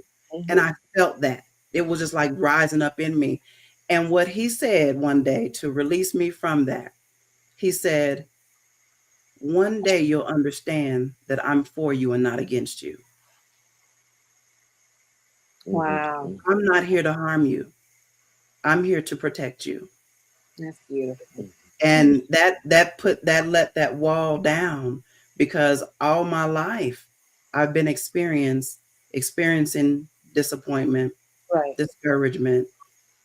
And I felt that. It was just like rising up in me. And what he said one day to release me from that, he said, one day you'll understand that I'm for you and not against you. Wow. I'm not here to harm you. I'm here to protect you. That's beautiful. And that let that wall down, because all my life I've been experiencing disappointment, Right. discouragement,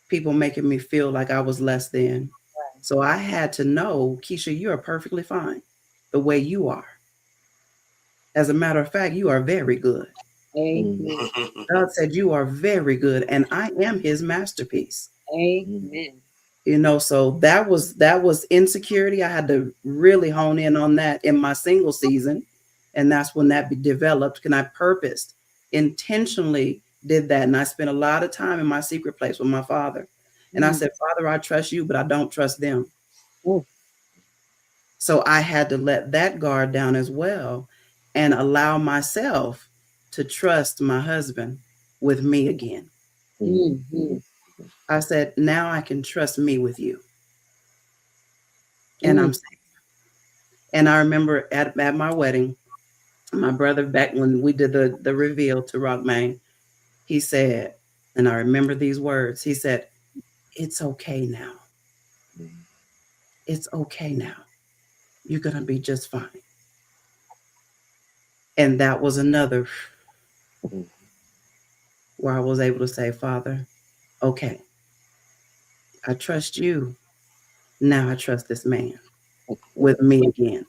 people making me feel like I was less than. Right. So I had to know, Keisha, you are perfectly fine the way you are. As a matter of fact, you are very good. Amen. God said you are very good, and I am his masterpiece. Amen. So that was insecurity. I had to really hone in on that in my single season, and that's when that developed. And I purposed, intentionally did that, and I spent a lot of time in my secret place with my father. And I said, Father, I trust you, but I don't trust them. So I had to let that guard down as well, and allow myself to trust my husband with me again. I said, now I can trust me with you. And I'm safe. And I remember at my wedding, my brother, back when we did the reveal to Rockman, he said, and I remember these words, he said, it's okay now. It's okay now. You're going to be just fine. And that was another where I was able to say, Father, okay, I trust you. Now I trust this man with me again.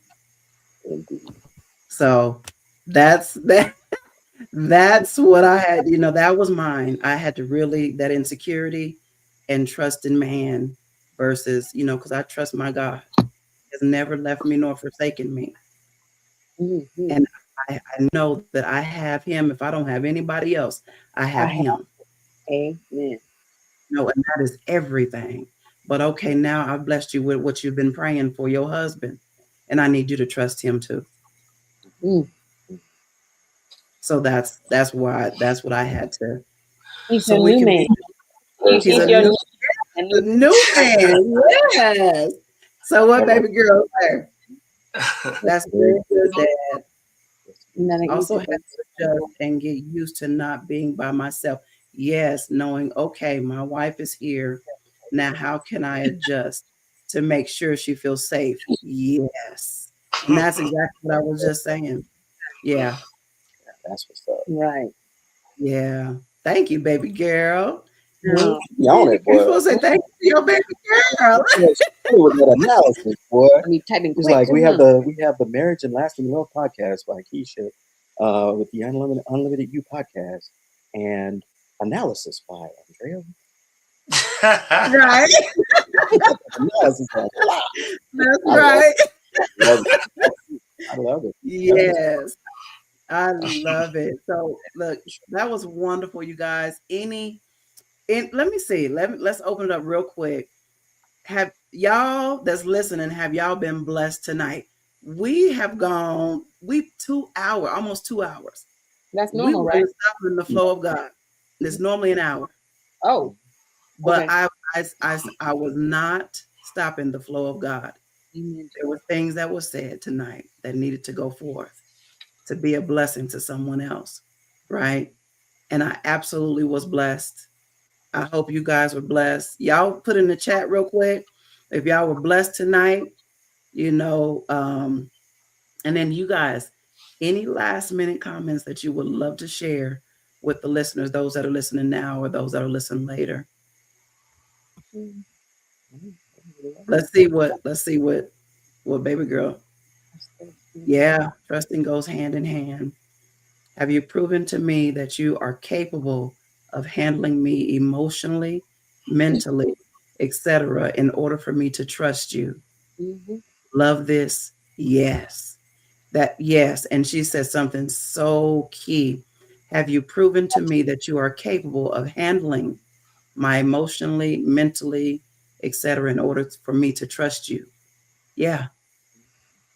So that's that. That's what I had, that was mine. I had to really, that insecurity and trust in man versus, because I trust my God. He has never left me nor forsaken me. And I know that I have him. If I don't have anybody else, I have him. Amen. And that is everything. But okay, now I've blessed you with what you've been praying for your husband, and I need you to trust him too. So that's what I had to. He's a new man. He's a new man. Yes. So what, baby girl? That's very good, Dad. Also have to adjust and get used to not being by myself. Yes, knowing, okay, my wife is here. Now, how can I adjust to make sure she feels safe? Yes. And that's exactly what I was just saying. Yeah. That's what's up. Right. Yeah. Thank you, baby girl. You on it, boy. You're supposed to say thank Your baby girl. With that analysis, boy. You typing It's quick. like we have the Marriage and Lasting Love podcast by Wakisha, with the Unlimited You podcast, and analysis by Andrea. Right. Analysis by That's right. I love it. Yes. I love it. So look, that was wonderful, you guys. Let me see. Let's open it up real quick. Have y'all that's listening, have y'all been blessed tonight? We have gone 2 hours, almost 2 hours. That's normal, right? Stopping the flow of God. It's normally an hour. Oh. But okay. I was not stopping the flow of God. Amen. There were things that were said tonight that needed to go forth to be a blessing to someone else, right? And I absolutely was blessed. I hope you guys were blessed. Y'all put in the chat real quick if y'all were blessed tonight, and then you guys, any last minute comments that you would love to share with the listeners, those that are listening now or those that are listening later. Let's see what baby girl. Yeah, trusting goes hand in hand. Have you proven to me that you are capable of handling me emotionally, mentally, etc., in order for me to trust you? Mm-hmm. Love this? Yes. Yes. And she said something so key. Have you proven to me that you are capable of handling my emotionally, mentally, etc., in order for me to trust you? Yeah.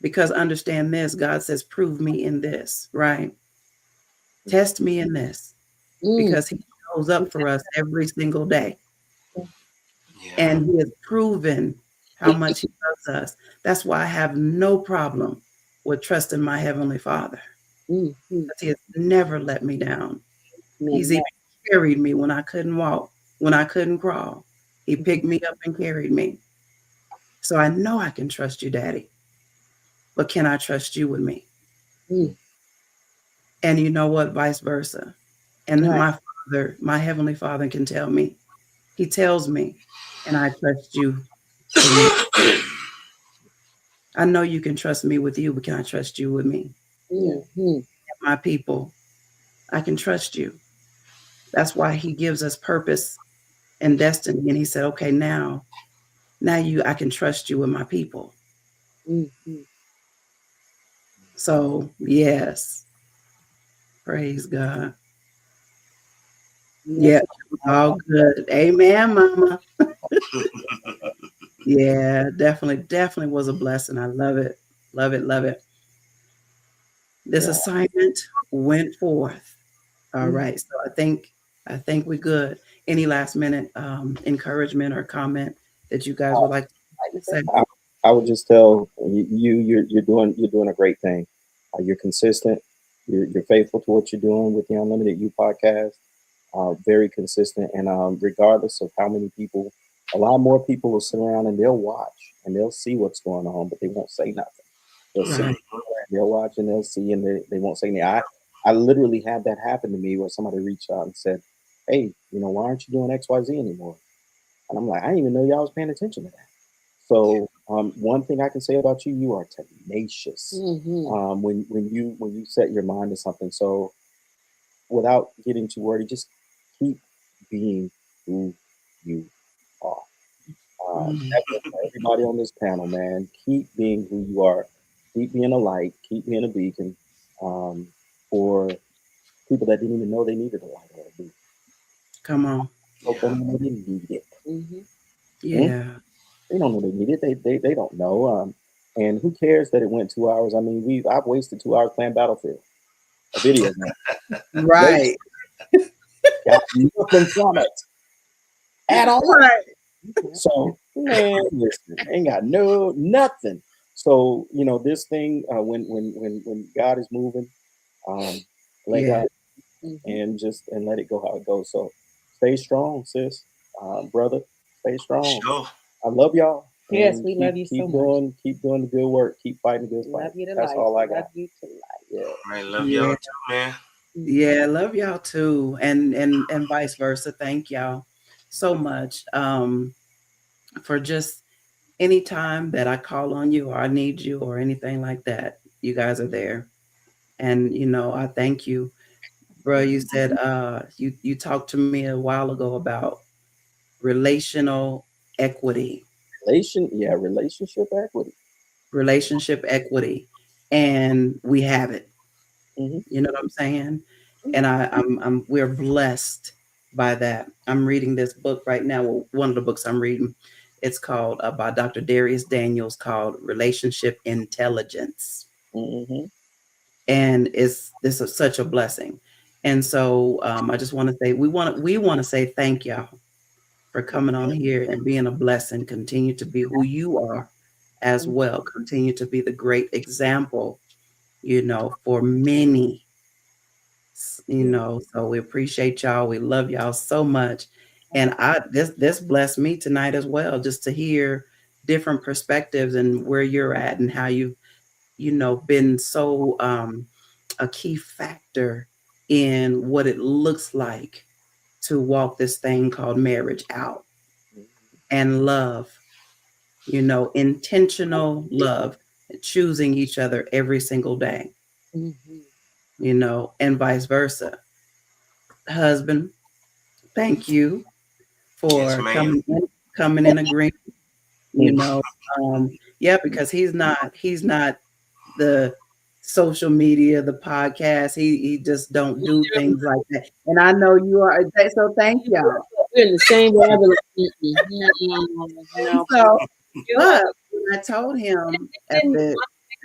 Because understand this, God says, prove me in this, right? Test me in this, because he shows up for us every single day. Yeah. And he has proven how much he loves us. That's why I have no problem with trusting my Heavenly Father. Because he has never let me down. He's even carried me when I couldn't walk, when I couldn't crawl. He picked me up and carried me. So I know I can trust you, Daddy. But can I trust you with me? And you know what? Vice versa. And my Father, my Heavenly Father, can tell me. He tells me, and I trust you for me. I know you can trust me with you, but can I trust you with me? My people, I can trust you. That's why he gives us purpose and destiny. And he said, okay, now I can trust you with my people. So yes, praise God. Yeah, all good. Amen, Mama. Yeah, definitely was a blessing. I love it. Love it. Love it. This assignment went forth. All right. So I think we're good. Any last minute encouragement or comment that you guys would like to say? I would just tell you're doing a great thing. You're consistent. You're faithful to what you're doing with the Unlimited You podcast. Very consistent, and regardless of how many people, a lot more people will sit around and they'll watch and they'll see what's going on, but they won't say nothing. They'll sit, they'll watch and they'll see, and they won't say anything. I literally had that happen to me where somebody reached out and said, "Hey, why aren't you doing XYZ anymore?" And I'm like, I didn't even know y'all was paying attention to that. So one thing I can say about you, you are tenacious. When you set your mind to something. So without getting too wordy, just keep being who you are. Everybody on this panel, man, keep being who you are. Keep being a light. Keep being a beacon for people that didn't even know they needed a light or a beacon. Come on. They didn't need it. Yeah. They don't know they need it. They don't know. And who cares that it went 2 hours? I mean, I've wasted 2 hours playing Battlefield, a video game. Right. Got nothing from it at all. Right. So, man, listen, ain't got nothing. So, this thing, when God is moving, let God and let it go how it goes. So, stay strong, sis, brother. Stay strong. Sure. I love y'all. Yes, we love you so much. Keep doing the good work. Keep fighting the good fight. That's all I got. Love you to life. Yeah. I love y'all too, man. Yeah, love y'all too, and vice versa. Thank y'all so much. for just any time that I call on you or I need you or anything like that. You guys are there. And I thank you. Bro, you said you talked to me a while ago about relational equity. Relationship equity. Relationship equity. And we have it. Mm-hmm. You know what I'm saying? And we're blessed by that. I'm reading this book right now. Well, one of the books I'm reading, it's called by Dr. Darius Daniels, called Relationship Intelligence. Mm-hmm. And this is such a blessing. And so I just want to say we want to say thank y'all for coming on here and being a blessing. Continue to be who you are as well. Continue to be the great example, for many. So we appreciate y'all. We love y'all so much. And this blessed me tonight as well, just to hear different perspectives and where you're at and how you've, been so a key factor in what it looks like to walk this thing called marriage out and love, intentional love, choosing each other every single day, and vice versa. Husband, thank you Yes, for ma'am. coming in agreement. You know, yeah, because he's not the social media, the podcast. He just don't do things like that. And I know you are. So thank y'all. We're in the same level. No. So, but when I told him at the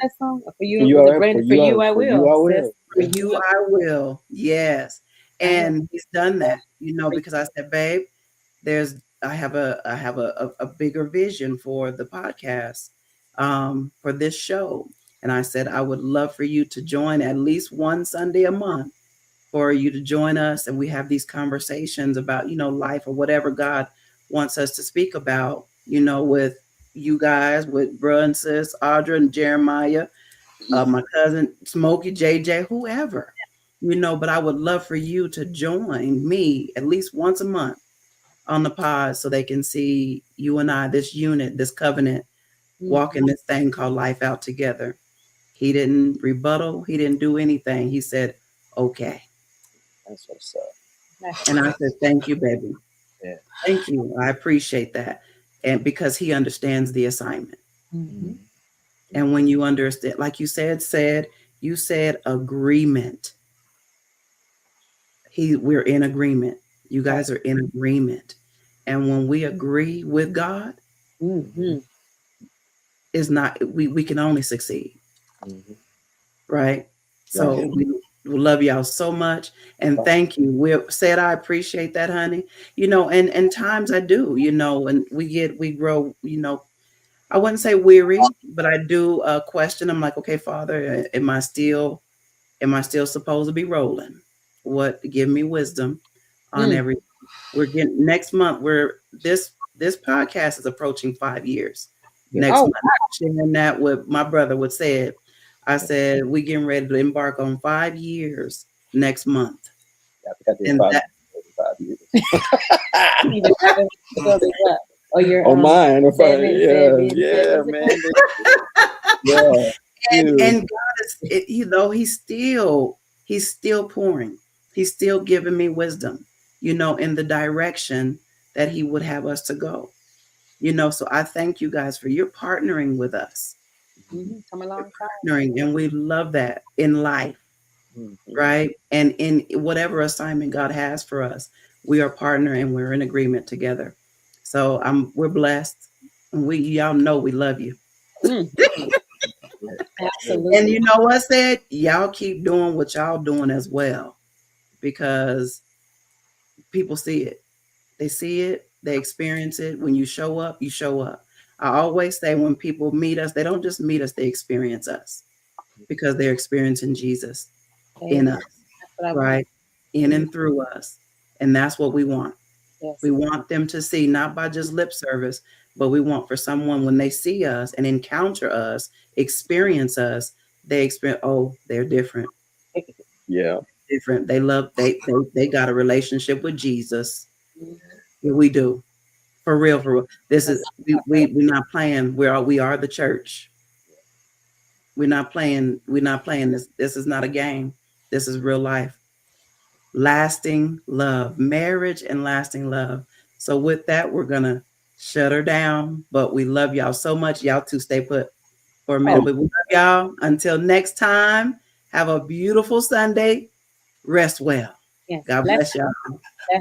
That song for For you, you, was it I, Brandon? For you, I for you, will. I will. for you I will, yes, and he's done that. Because I said, babe, I have a bigger vision for the podcast, for this show, and I said I would love for you to join at least one Sunday a month, for you to join us, and we have these conversations about life or whatever God wants us to speak about, with you guys, with bruh and sis Audra and Jeremiah, my cousin Smokey, JJ, whoever, but I would love for you to join me at least once a month on the pod, so they can see you and I, this unit, this covenant, walking this thing called life out together. He didn't rebuttal. He didn't do anything. He said, okay. That's what's up. And I said, thank you, baby. Yeah. Thank you. I appreciate that. And because he understands the assignment. Mm-hmm. And when you understand, like you said agreement. We're in agreement. You guys are in agreement. And when we agree with God, is not we can only succeed. Mm-hmm. Right? So we love y'all so much, and thank you. We said I appreciate that, honey. And times I do, and we grow, I wouldn't say weary, but I do question. I'm like, okay, Father, am I still supposed to be rolling? What, give me wisdom on every. We're getting next month. This podcast is approaching 5 years. Next month, sharing that with my brother would said. I said we getting ready to embark on 5 years next month. Yeah, I think I did 5 years. Or mine. Yeah, man. Yeah. And God is, he's still pouring. He's still giving me wisdom, in the direction that he would have us to go. So I thank you guys for your partnering with us. Come alongside. And we love that in life, right? And in whatever assignment God has for us, we are partnering, we're in agreement together. So we're blessed, and y'all know we love you. Absolutely. And you know what, said y'all keep doing what y'all doing as well, because people see it. They see it, they experience it. When you show up, you show up. I always say when people meet us, they don't just meet us, they experience us, because they're experiencing Jesus in us, right? In and through us. And that's what we want. Yes. We want them to see, not by just lip service, but we want for someone, when they see us and encounter us, experience us, they experience, oh, they're different. Yeah. Different. They got a relationship with Jesus. Yeah, we do. For real, for real. This is we're not playing. We are the church. We're not playing. We're not playing this. This is not a game. This is real life. Lasting love, marriage and lasting love. So with that, we're gonna shut her down. But we love y'all so much. Y'all two stay put for a minute. But we love y'all. Until next time, have a beautiful Sunday. Rest well. Yes. God bless y'all.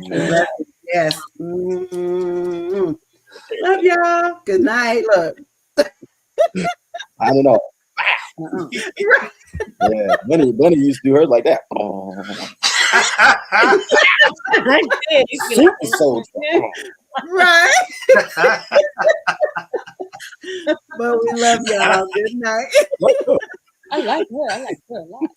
Bless you. Yes. Mm-hmm. Love y'all. Good night. Look. I don't know. Uh-uh. Yeah, Bunny used to do her like that. Oh. I did. Super soldier. Right. But we love y'all. Good night. I like her. I like her a lot.